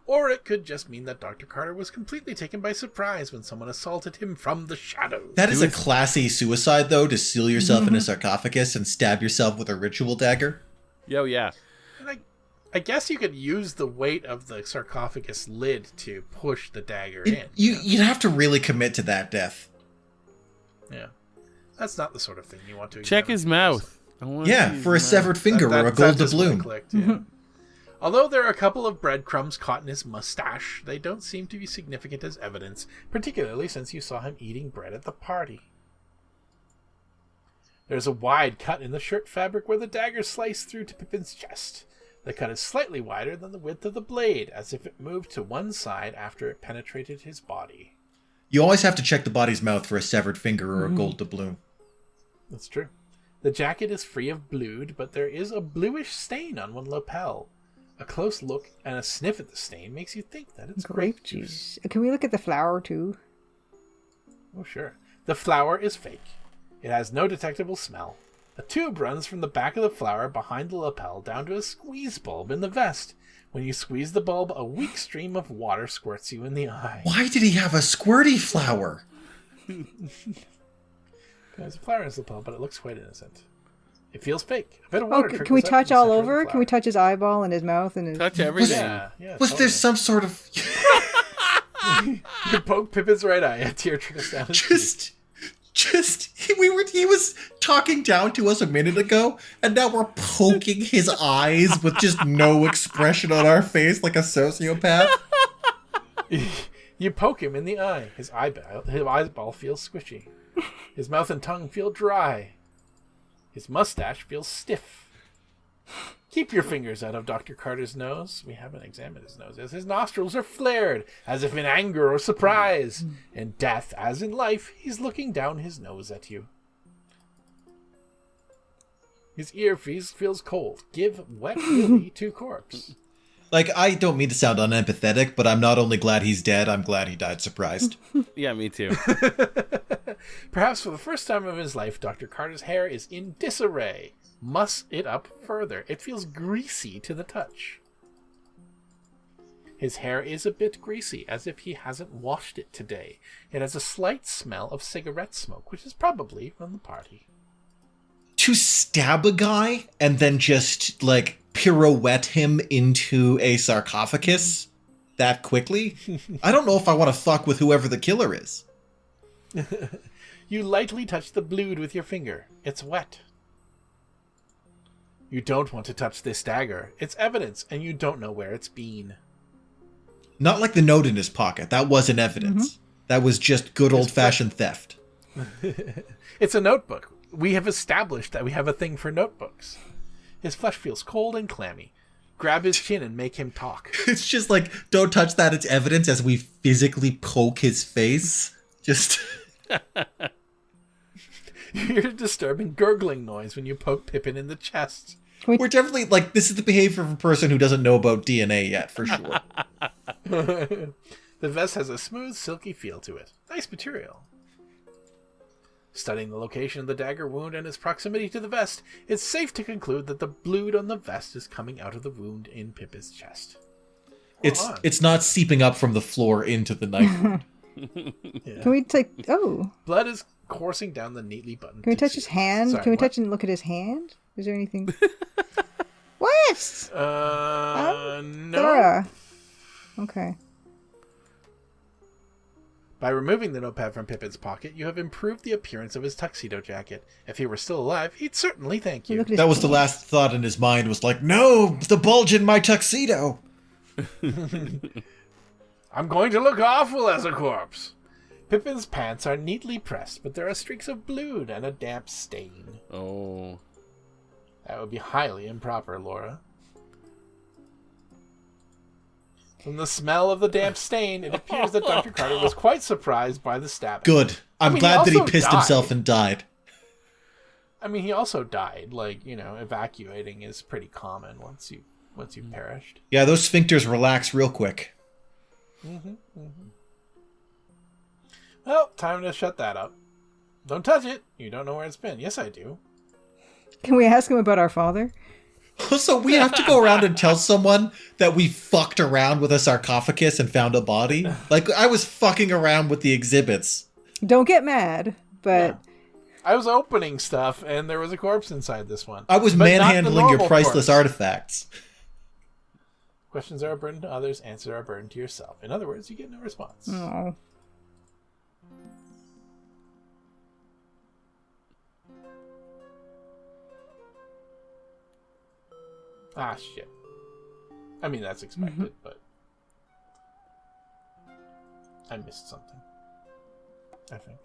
Or it could just mean that Dr. Carter was completely taken by surprise when someone assaulted him from the shadows. That is a classy suicide, though, to seal yourself in a sarcophagus and stab yourself with a ritual dagger. Yo, yeah. And I guess you could use the weight of the sarcophagus lid to push the dagger in. You'd have to really commit to that death. Yeah. That's not the sort of thing you want to Check his mouth. Yeah, for a severed finger or a gold doubloon. Clicked, yeah. Although there are a couple of breadcrumbs caught in his mustache, they don't seem to be significant as evidence, particularly since you saw him eating bread at the party. There's a wide cut in the shirt fabric where the dagger sliced through to Pippin's chest. The cut is slightly wider than the width of the blade, as if it moved to one side after it penetrated his body. You always have to check the body's mouth for a severed finger or a gold doubloon. That's true. The jacket is free of blood, but there is a bluish stain on one lapel. A close look and a sniff at the stain makes you think that it's grape juice. Can we look at the flower too? Oh, sure. The flower is fake. It has no detectable smell. A tube runs from the back of the flower behind the lapel down to a squeeze bulb in the vest. When you squeeze the bulb, a weak stream of water squirts you in the eye. Why did he have a squirty flower? There's a flower in his lapel, but it looks quite innocent. It feels fake. A bit of water can we trickles out touch from the all center of the over? flower. Can we touch his eyeball and his mouth and his... Touch everything. Yeah, Was there some sort of... You poke Pippin's right eye. A tear trickles down his he was talking down to us a minute ago, and now we're poking his eyes with just no expression on our face like a sociopath. You poke him in the eye. His eyeball feels squishy. His mouth and tongue feel dry. His mustache feels stiff. Keep your fingers out of Dr. Carter's nose. We haven't examined his nose, as his nostrils are flared, as if in anger or surprise. In death, as in life, he's looking down his nose at you. His ear feels cold. Give wet willy to corpse. Like, I don't mean to sound unempathetic, but I'm not only glad he's dead, I'm glad he died surprised. Yeah, me too. Perhaps for the first time of his life, Dr. Carter's hair is in disarray. Muss it up further. It feels greasy to the touch. His hair is a bit greasy, as if he hasn't washed it today. It has a slight smell of cigarette smoke, which is probably from the party. To stab a guy and then just, like, pirouette him into a sarcophagus that quickly? I don't know if I want to fuck with whoever the killer is. You lightly touch the blood with your finger. It's wet. You don't want to touch this dagger. It's evidence, and you don't know where it's been. Not like the note in his pocket. That wasn't evidence. That was just good old-fashioned theft. It's a notebook. We have established that we have a thing for notebooks. His flesh feels cold and clammy. Grab his chin and make him talk. It's just like, don't touch that, it's evidence, as we physically poke his face. Just... You hear a disturbing gurgling noise when you poke Pippin in the chest. We're definitely, like, this is the behavior of a person who doesn't know about DNA yet, for sure. The vest has a smooth, silky feel to it. Nice material. Studying the location of the dagger wound and its proximity to the vest, it's safe to conclude that the blood on the vest is coming out of the wound in Pippin's chest. It's not seeping up from the floor into the knife wound. Yeah. Can we take... Oh. Blood is coursing down the neatly buttoned... Can we touch his hand? Sorry, Can we what? touch and look at his hand? Is there anything... What? No. Laura. Okay. By removing the notepad from Pippin's pocket, you have improved the appearance of his tuxedo jacket. If he were still alive, he'd certainly thank you. Look at his That was the hand. last thought in his mind, was like, no, the bulge in my tuxedo. I'm going to look awful as a corpse. Pippin's pants are neatly pressed, but there are streaks of blood and a damp stain. Oh. That would be highly improper, Laura. From the smell of the damp stain, it appears that Dr. Carter was quite surprised by the stabbing. Good. I'm I mean, glad that he also pissed died. himself and died. I mean, he also died. Like, you know, evacuating is pretty common once you've perished. Yeah, those sphincters relax real quick. Well, time to shut that up. Don't touch it. You don't know where it's been. Yes, I do. Can we ask him about our father? So we have to go around and tell someone that we fucked around with a sarcophagus and found a body? Like, I was fucking around with the exhibits. Don't get mad, but I was opening stuff, and there was a corpse inside this one. I was But not the manhandling your normal priceless corpse. artifacts. Questions are a burden to others, answers are a burden to yourself. In other words, you get no response. oh. Ah, shit. I mean, that's expected, but I missed something. I think.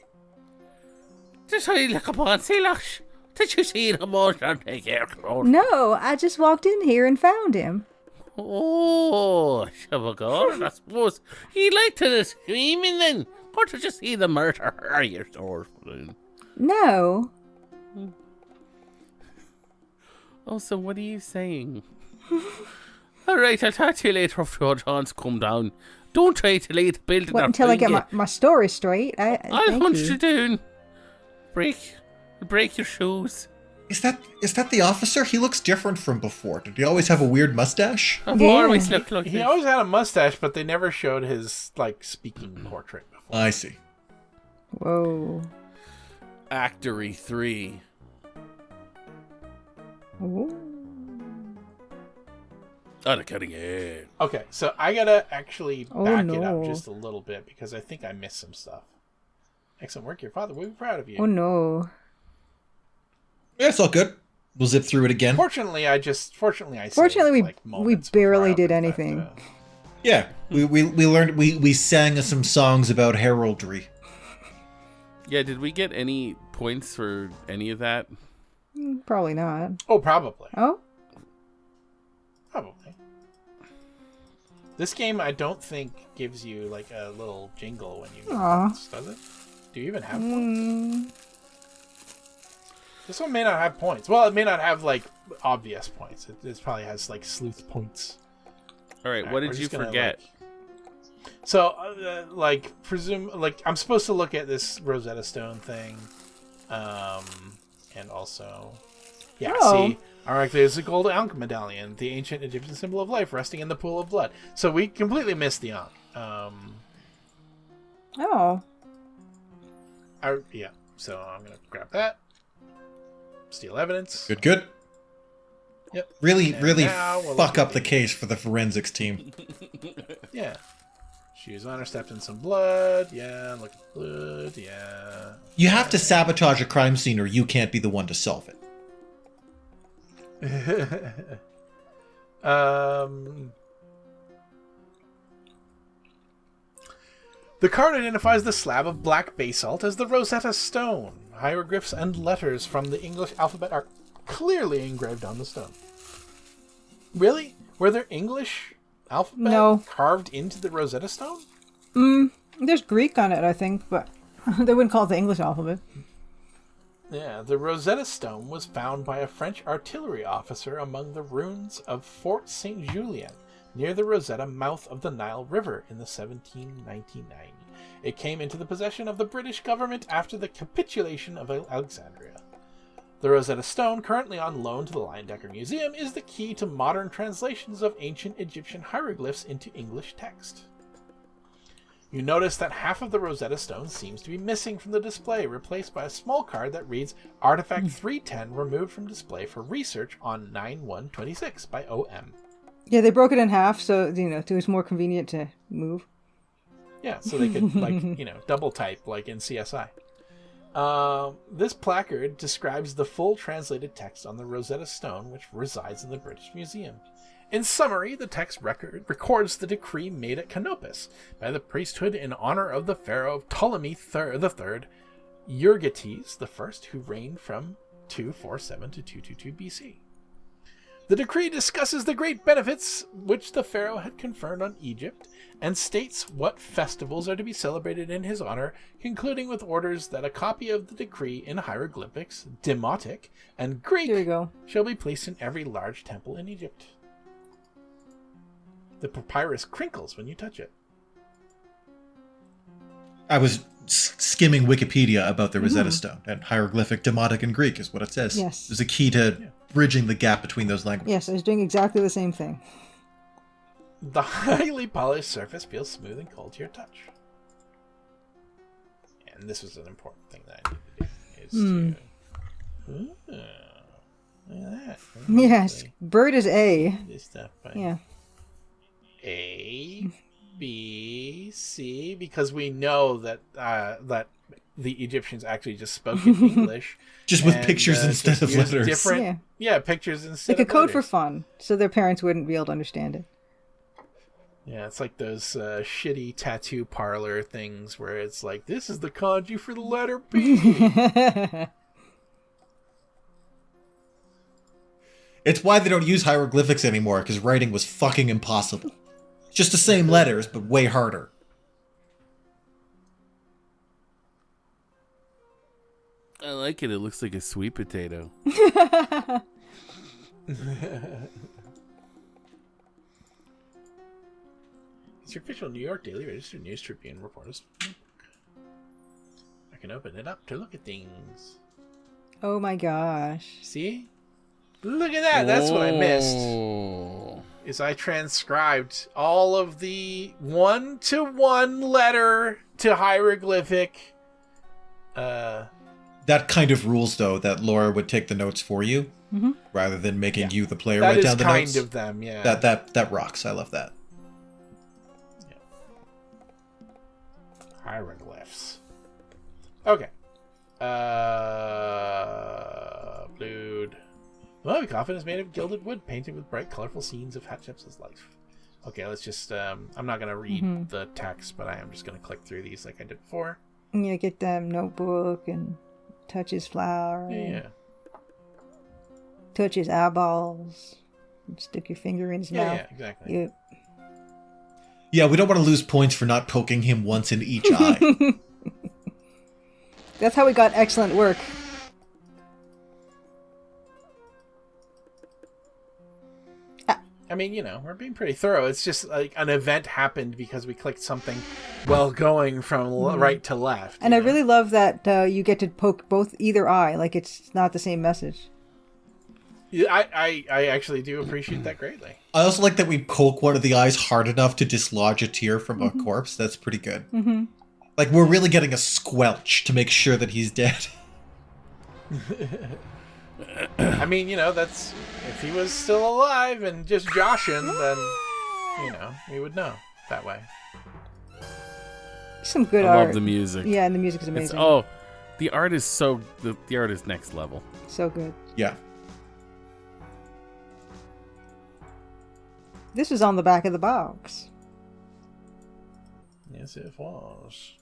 Just how you look upon Silas. Did you see the motion take care of? No, I just walked in here and found him. Oh, Shabagor, I suppose he liked to the screaming then. Or did you see the murder? You're so No. Oh, so what are you saying? Alright, I'll talk to you later after your John's come down. Don't try to lay the building Wait or until I get find my story straight. I'll Thank hunt you. you down. Break your shoes. Is that the officer? He looks different from before. Did he always have a weird mustache? I've Yeah. always looked like He this. always had a mustache, but they never showed his, like, speaking portrait before. I see. Whoa. Actory 3. Ooh. Oh, the cutting edge. Okay, so I gotta actually Oh, back it up no. just a little bit because I think I missed some stuff. Excellent work, your father will be proud of you. Oh no. Yeah, it's all good. We'll zip through it again. Fortunately, I Fortunately, saved, we moments before barely I did opened back anything. the- Yeah, we learned, we sang some songs about heraldry. Yeah, did we get any points for any of that? Probably not. Oh, probably. Oh? Probably. This game, I don't think, gives you like a little jingle when you get Aw. points, does it? Do you even have points? Mm, This one may not have points. Well, it may not have like obvious points. It probably has like sleuth points. Alright, what We're did you just gonna, forget? like, I'm supposed to look at this Rosetta Stone thing, and also, yeah. Oh. See, alright, there's a gold Ankh medallion, the ancient Egyptian symbol of life, resting in the pool of blood. So we completely missed the Ankh. oh. Yeah. So I'm gonna grab that. Steal evidence. Good. Yep. Really, And really now we'll fuck look up at the case for the forensics team. Yeah. Shoes on her, stepped in some blood. Yeah, look at blood. Yeah. You have to sabotage a crime scene or you can't be the one to solve it. The card identifies the slab of black basalt as the Rosetta Stone. Hieroglyphs and letters from the English alphabet are clearly engraved on the stone. Really? Were there English alphabet No. carved into the Rosetta Stone? There's Greek on it, I think, but they wouldn't call it the English alphabet. Yeah, the Rosetta Stone was found by a French artillery officer among the ruins of Fort St. Julien, near the Rosetta mouth of the Nile River in the 1799. It came into the possession of the British government after the capitulation of Alexandria. The Rosetta Stone, currently on loan to the Leyendecker Museum, is the key to modern translations of ancient Egyptian hieroglyphs into English text. You notice that half of the Rosetta Stone seems to be missing from the display, replaced by a small card that reads Artifact 310 removed from display for research on 9/1/26 by OM. Yeah, they broke it in half, so, it was more convenient to move. Yeah, so they could, double type like in CSI. This placard describes the full translated text on the Rosetta Stone, which resides in the British Museum. In summary, the text records the decree made at Canopus by the priesthood in honor of the pharaoh Ptolemy III, Euergetes I, who reigned from 247 to 222 BC. The decree discusses the great benefits which the pharaoh had conferred on Egypt and states what festivals are to be celebrated in his honor, concluding with orders that a copy of the decree in hieroglyphics, Demotic, and Greek Here we go. shall be placed in every large temple in Egypt. The papyrus crinkles when you touch it. I was skimming Wikipedia about the Rosetta Stone, and hieroglyphic, Demotic, and Greek is what it says. Yes. There's a key to bridging the gap between those languages. Yes, I was doing exactly the same thing. The highly polished surface feels smooth and cold to your touch. And this was an important thing that I needed to do. Ooh, look at that. Yes, bird is A. This stuff, right? Yeah. A, B, C, because we know that that the Egyptians actually just spoke in English. Just with and, pictures instead just of used letters. Different, yeah, pictures instead Like a of code for letters. fun, so their parents wouldn't be able to understand it. Yeah, it's like those shitty tattoo parlor things where it's like, this is the kanji for the letter B. It's why they don't use hieroglyphics anymore, because writing was fucking impossible. It's just the same letters, but way harder. I like it. It looks like a sweet potato. It's your official New York Daily Register News Tribune reporters. I can open it up to look at things. Oh my gosh. See? Look at that. That's what I missed. Oh. Is I transcribed all of the 1-to-1 letter to hieroglyphic. That kind of rules, though, that Laura would take the notes for you, rather than making you, the player, That write is down the kind notes. of them, yeah. That rocks. I love that. Hieroglyphs. Okay. Blued. The mummy coffin is made of gilded wood, painted with bright, colorful scenes of Hatshepsut's life. Okay, let's just. I'm not gonna read the text, but I am just gonna click through these like I did before. Yeah, get them notebook and touch his flower. Yeah. Touch his eyeballs. And stick your finger in his Yeah, mouth. yeah, exactly. Yep. Yeah, we don't want to lose points for not poking him once in each eye. That's how we got excellent work. I mean, you know, we're being pretty thorough. It's just like an event happened because we clicked something while going from right to left. And I you know? really love that you get to poke either eye. Like it's not the same message. Yeah, I actually do appreciate that greatly. I also like that we poke one of the eyes hard enough to dislodge a tear from a corpse. That's pretty good. Like, we're really getting a squelch to make sure that he's dead. I mean, you know, that's if he was still alive and just joshing, then you know we would know that way. Some good I art. love the music. Yeah, and the music is It's, amazing. the art is so the art is next level. So good. Yeah. This was on the back of the box. Yes, it was.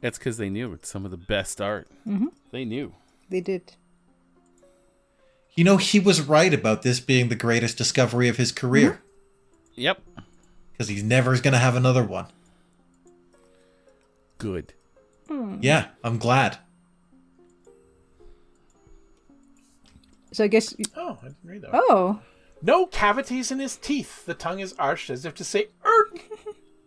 That's because they knew it's some of the best art. They knew. They did. You know, he was right about this being the greatest discovery of his career. Yep. Because he's never going to have another one. Good. Yeah, I'm glad. So I guess. Oh, I didn't read that. Oh. No cavities in his teeth. The tongue is arched as if to say "Erk."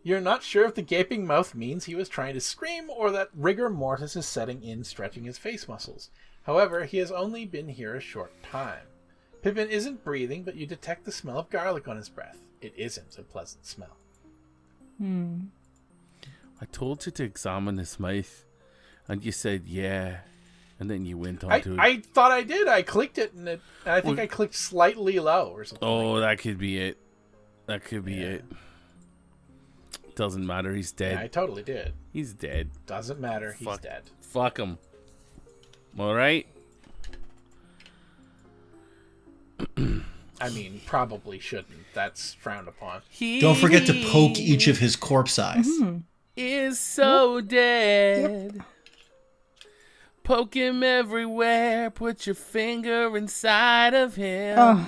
You're not sure if the gaping mouth means he was trying to scream or that rigor mortis is setting in, stretching his face muscles. However, he has only been here a short time. Pippin isn't breathing, but you detect the smell of garlic on his breath. It isn't a pleasant smell. I told you to examine his mouth, and you said yeah, and then you went on to. I thought I did. I clicked it, and I think I clicked slightly low or something. Oh, that could be it. That could be it. Doesn't matter. He's dead. Yeah, I totally did. He's dead. Doesn't matter. He's dead. Fuck him. All right. I mean, probably shouldn't. That's frowned upon. He Don't forget to poke each of his corpse eyes. is so dead. Poke him everywhere. Put your finger inside of him.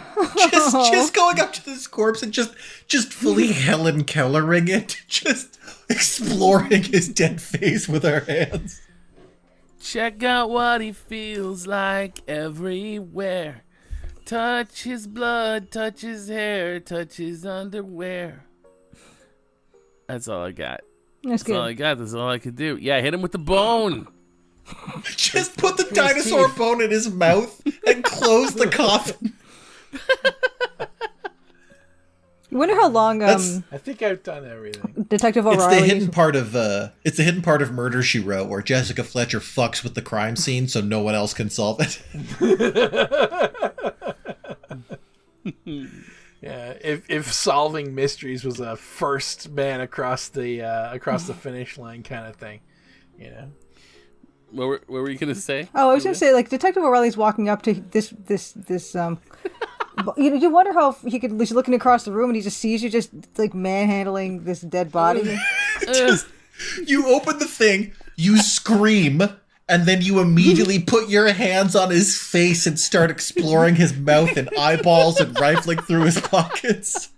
Just going up to this corpse and just fully Helen Kellering it. Just exploring his dead face with our hands. Check out what he feels like everywhere. Touch his blood, touch his hair, touch his underwear. That's all I got. That's That's all I good. got. That's all I could do. Yeah, hit him with the bone. Just put the dinosaur bone in his mouth and close the coffin. I wonder how long I think I've done everything. Detective It's O'Reilly. the hidden part of Murder, She Wrote, where Jessica Fletcher fucks with the crime scene so no one else can solve it. Yeah, if solving mysteries was a first man across the finish line kind of thing, you know. What were you gonna say? Oh, I was gonna say, like, Detective O'Reilly's walking up to this you wonder how he's looking across the room and he just sees you just like manhandling this dead body. You open the thing, you scream, and then you immediately put your hands on his face and start exploring his mouth and eyeballs and rifling through his pockets.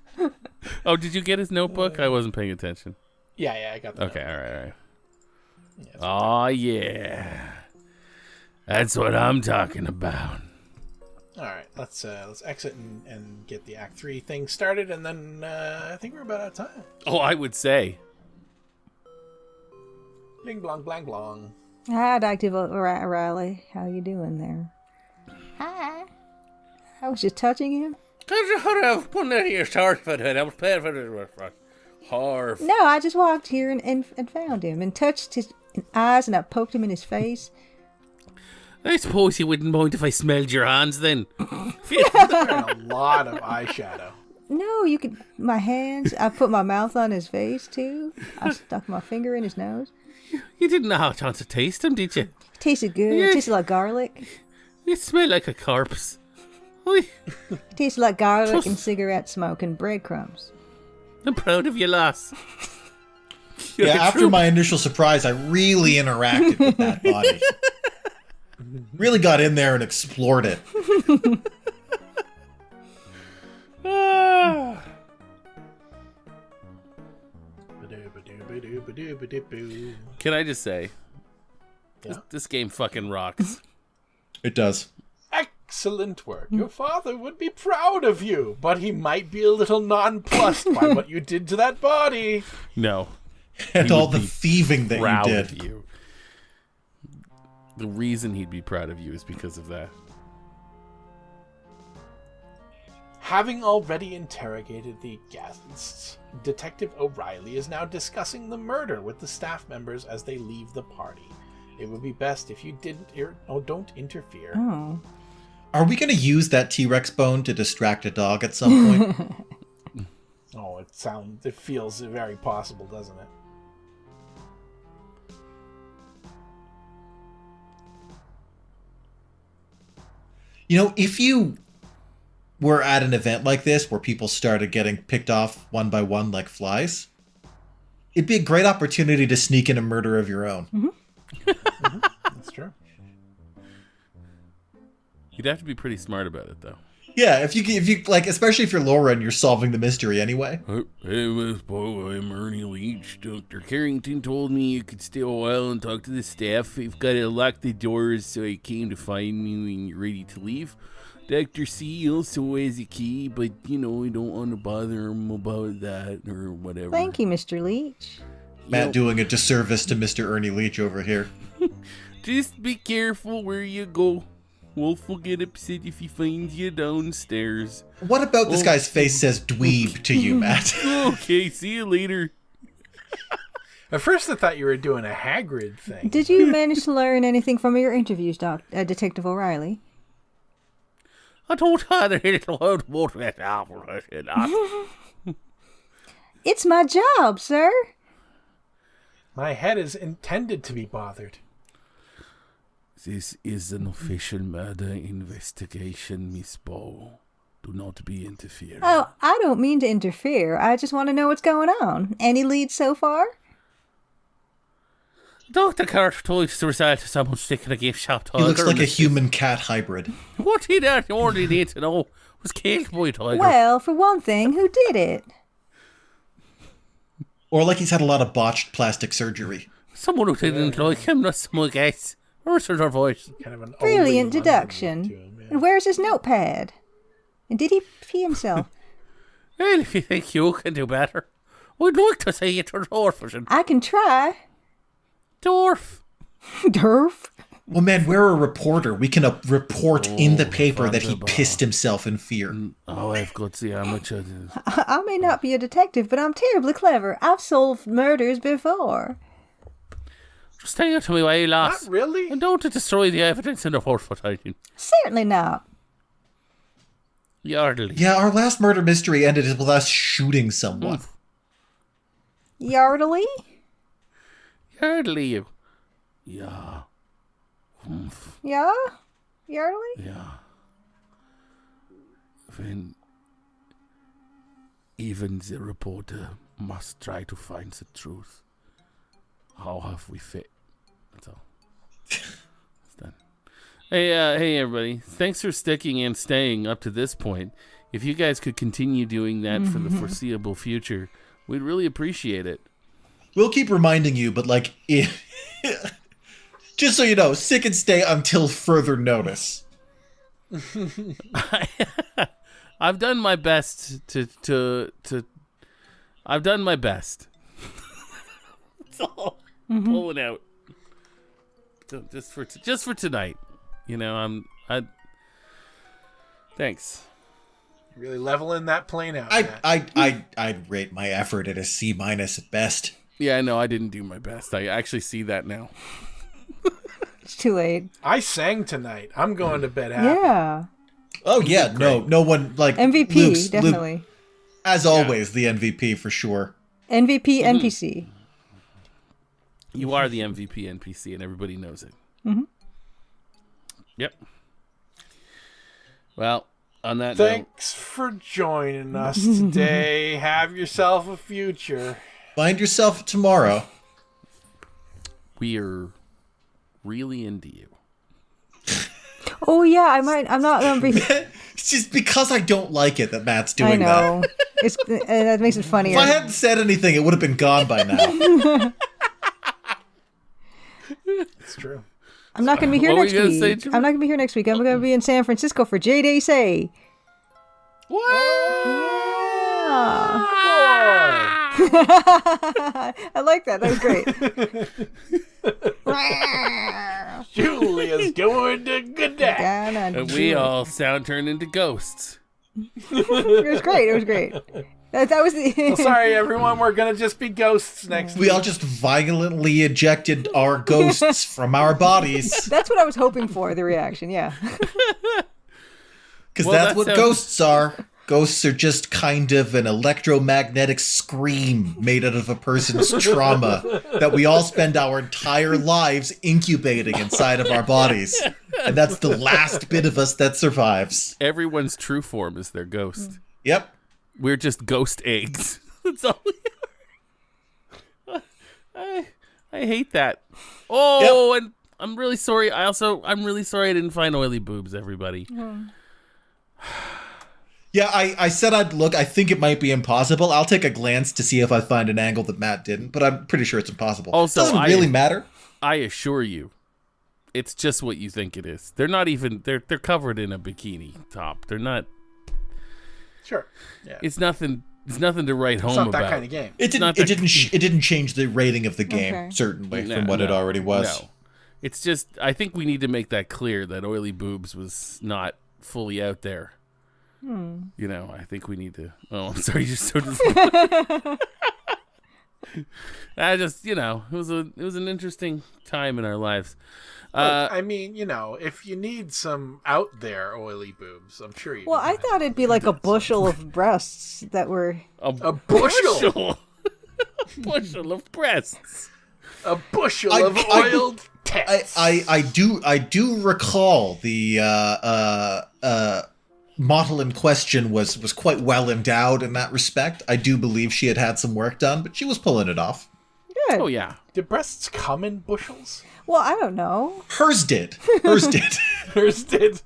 Oh, did you get his notebook? I wasn't paying attention. Yeah, I got that. Okay, all right. Oh yeah, that's what I'm talking about. All right, let's exit and get the Act 3 thing started, and then I think we're about out of time. Oh, I would say. Bling blong blang blong. Hi, Detective O'Reilly. How you doing there? Hi. I was just touching him. No, I just walked here and found him and touched his eyes and I poked him in his face. I suppose you wouldn't mind if I smelled your hands then. Wearing a lot of eyeshadow. No, you could. My hands. I put my mouth on his face too. I stuck my finger in his nose. You didn't have a chance to taste them, did you? It tasted good. Yeah. It tasted like garlic. You smell like a corpse. Oi, It tasted like garlic and cigarette smoke and breadcrumbs. I'm proud of you, lass. Yeah, after my initial surprise, I really interacted with that body. Really got in there and explored it. Can I just say, Yeah. this game fucking rocks. It does. Excellent work. Your father would be proud of you, but he might be a little nonplussed by what you did to that body. No. And He all would the be thieving that Proud you of did. you. The reason he'd be proud of you is because of that. Having already interrogated the guests, Detective O'Reilly is now discussing the murder with the staff members as they leave the party. It would be best if you don't interfere. Oh. Are we going to use that T-Rex bone to distract a dog at some point? Oh, it feels very possible, doesn't it? You know, if you were at an event like this where people started getting picked off one by one like flies, it'd be a great opportunity to sneak in a murder of your own. That's true. You'd have to be pretty smart about it, though. Yeah, if you like, especially if you're Laura and you're solving the mystery anyway. Hey, Miss Bow, I'm Ernie Leach. Dr. Carrington told me you could stay a while and talk to the staff. We've got to lock the doors, so I came to find you when you're ready to leave. Dr. C also has a key, but, I don't want to bother him about that or whatever. Thank you, Mr. Leach. Matt doing a disservice to Mr. Ernie Leach over here. Just be careful where you go. Wolf will get upset if he finds you downstairs. What about this guy's face says dweeb to you, Matt? Okay, see you later. At first I thought you were doing a Hagrid thing. Did you manage to learn anything from your interviews, Detective O'Reilly? I don't have it about It's my job, sir. My head is intended to be bothered. This is an official murder investigation, Miss Bow. Do not be interfering. Oh, I don't mean to interfere. I just want to know what's going on. Any leads so far? Dr. Carter told us the result of someone sticking a gift shop to He looks like a human-cat hybrid. What he only need to know was killed by a tiger. Well, for one thing, who did it? Or like he's had a lot of botched plastic surgery. Someone who didn't like him, not some guess. Where's her voice? Kind of an Brilliant London deduction. look to him, yeah. And where's his notepad? And did he pee himself? Well, if you think you can do better, I'd like to say it's a dwarf. I can try. Dwarf. Durf. Well, man, we're a reporter. We can report in the paper that he pissed himself in fear. Oh, I've got the amateur. I may not be a detective, but I'm terribly clever. I've solved murders before. Just stay out of my way, lass. Not really. And don't destroy the evidence in the portfolio. Certainly not. Yardley. Yeah, our last murder mystery ended with us shooting someone. Yardley? Yardley, you. Yeah. Yeah? Yardley? Yeah. When even the reporter must try to find the truth. How have we fit? That's all. It's done. Hey, everybody. Thanks for sticking and staying up to this point. If you guys could continue doing that for the foreseeable future, we'd really appreciate it. We'll keep reminding you, but like, just so you know, stick and stay until further notice. I've done my best to I've done my best. That's all. Pulling out. So just for tonight. You know, thanks. Really leveling that plane out. Matt. I'd rate my effort at a C- at best. Yeah, I know I didn't do my best. I actually see that now. It's too late. I sang tonight. I'm going to bed happy. Yeah. Oh yeah, no one like MVP, Luke's, definitely. as always, the MVP for sure. MVP NPC. You are the MVP NPC, and everybody knows it. Yep. Well, on that note, Thanks for joining us today. Have yourself a future. Find yourself tomorrow. we're really into you. Oh yeah, I might. I'm not gonna be. It's just because I don't like it that Matt's doing I know. That makes it funnier. If I hadn't said anything, it would have been gone by now. It's true. I'm not going to be here What were next you gonna week. say, I'm Drew? not going to be here next week. I'm going to be in San Francisco for J-Day Say. What? Yeah. I like that. That was great. Julia's going to good day. And we all turned into ghosts. It was great. It was great. That was the. Well, sorry, everyone. We're going to just be ghosts next week. We all just violently ejected our ghosts from our bodies. That's what I was hoping for. The reaction. Yeah. Because Well, that's that what sounds- ghosts are. Ghosts are just kind of an electromagnetic scream made out of a person's trauma that we all spend our entire lives incubating inside of our bodies. And that's the last bit of us that survives. Everyone's true form is their ghost. Yep. We're just ghost eggs. That's all we are. I hate that. Oh, and I'm really sorry. I'm really sorry I didn't find oily boobs, everybody. Yeah, I said I'd look. I think it might be impossible. I'll take a glance to see if I find an angle that Matt didn't, but I'm pretty sure it's impossible. Also, it doesn't really matter. I assure you, it's just what you think it is. They're not even. They're covered in a bikini top. They're not. Sure. Yeah. It's nothing. It's nothing to write home It's not about. that kind of game. It not didn't. that- It didn't change the rating of the game, Okay. certainly, No, from what it no, already was. No. It's just. I think we need to make that clear that oily boobs was not fully out there. You know, I think we need to. Oh, I'm sorry, you're so disappointed. I just, it was an interesting time in our lives. I mean, if you need some out there oily boobs, I'm sure you. Well, can I find thought it'd be like a bushel of breasts that were. A bushel. A bushel of breasts. a bushel I- of I- oiled tits. I do recall the model in question was quite well endowed in that respect. I do believe she had some work done, but she was pulling it off. Good. Oh yeah. Do breasts come in bushels? Well, I don't know. Hers did. Hers did. Hers did.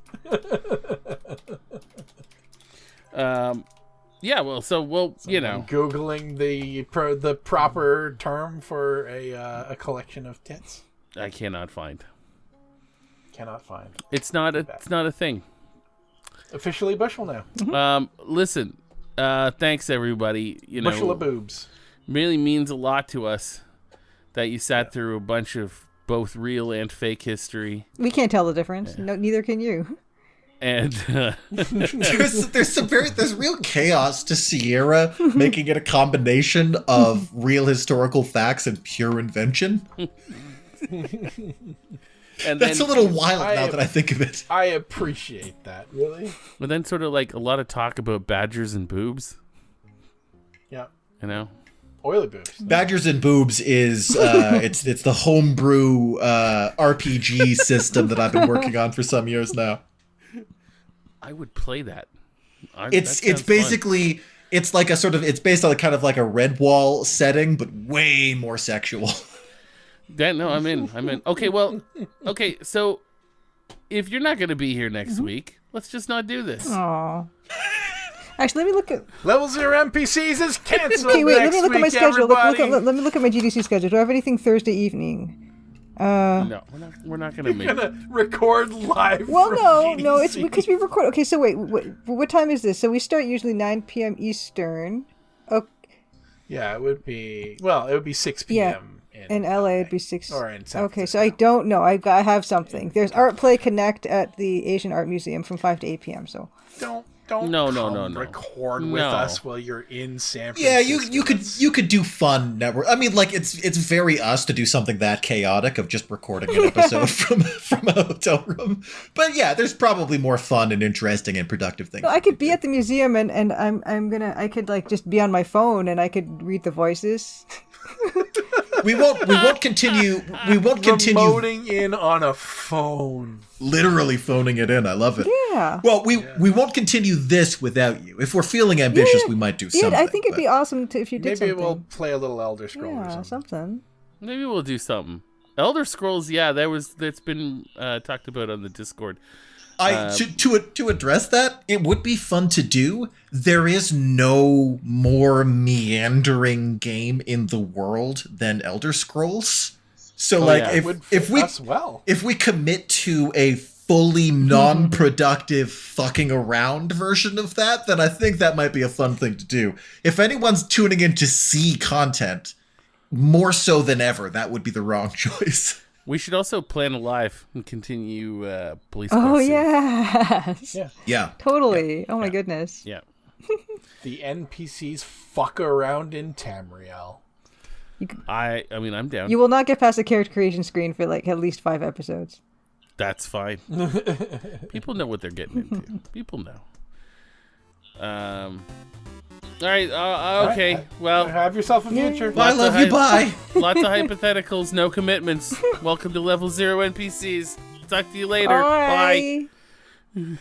Yeah. Well, so we'll, I'm googling the proper term for a collection of tits. I cannot find. Cannot find. It's not a thing. Officially bushel now. Listen. Thanks everybody. Bushel of boobs. really means a lot to us that you sat through a bunch of both real and fake history. We can't tell the difference. No, neither can you. And there's real chaos to Sierra making it a combination of real historical facts and pure invention. and That's then, a little wild now that I think of it. I appreciate that, really. But then sort of like a lot of talk about badgers and boobs. Yeah. You know? Oily boobs. Badgers and Boobs is it's the homebrew RPG system that I've been working on for some years now. I would play that. It's basically it's like a sort of it's based on a kind of like a Redwall setting, but way more sexual. No, I'm in. Okay, well, okay, so if you're not going to be here next week, let's just not do this. Aw. Actually, let me look at. Level 0 NPCs is canceled. Okay, wait. Let next me look at my week, schedule. everybody. Let me look at my GDC schedule. Do I have anything Thursday evening? No, we're not going to make Gonna record live. Well, from no, GDC. it's because we record. Okay, so wait, what time is this? So we start usually 9 p.m. Eastern. Okay, Yeah, it would be. Well, it would be 6 p.m. in LA it'd be 6. Or in San Okay, so I don't know. I have something. There's Art Play Connect at the Asian Art Museum from 5 to 8 p.m. So Don't No. record with No. us while you're in San Francisco. Yeah, you could do fun network. I mean, like it's very us to do something that chaotic of just recording an episode from a hotel room. But yeah, there's probably more fun and interesting and productive things. no, I could be at the museum and I could like just be on my phone and I could read the voices. We won't continue. Remoting in on a phone. Literally phoning it in. I love it. Yeah. Well, we won't continue this without you. If we're feeling ambitious, we might do something. Yeah, I think it'd be but- awesome if you did Maybe something. we'll play a little Elder Scrolls or Yeah, something. something. Maybe we'll do something. Elder Scrolls, yeah, that's been talked about on the Discord. To address that, it would be fun to do. There is no more meandering game in the world than Elder Scrolls. So Would if fit we us well. if we commit to a fully non-productive fucking around version of that, then I think that might be a fun thing to do. If anyone's tuning in to see content, more so than ever, that would be the wrong choice. We should also plan a live and continue police. Oh questions. yes. Yeah. Yeah. Totally. Oh my goodness. Yeah. The NPCs fuck around in Tamriel. I mean, I'm down. You will not get past the character creation screen for like at least 5 episodes. That's fine. People know what they're getting into. People know. All right. Okay. Right. Well, Have yourself a future. I Lots love of you. Bye. lots of hypotheticals, no commitments. Welcome to Level 0 NPCs. Talk to you later. Bye. Bye.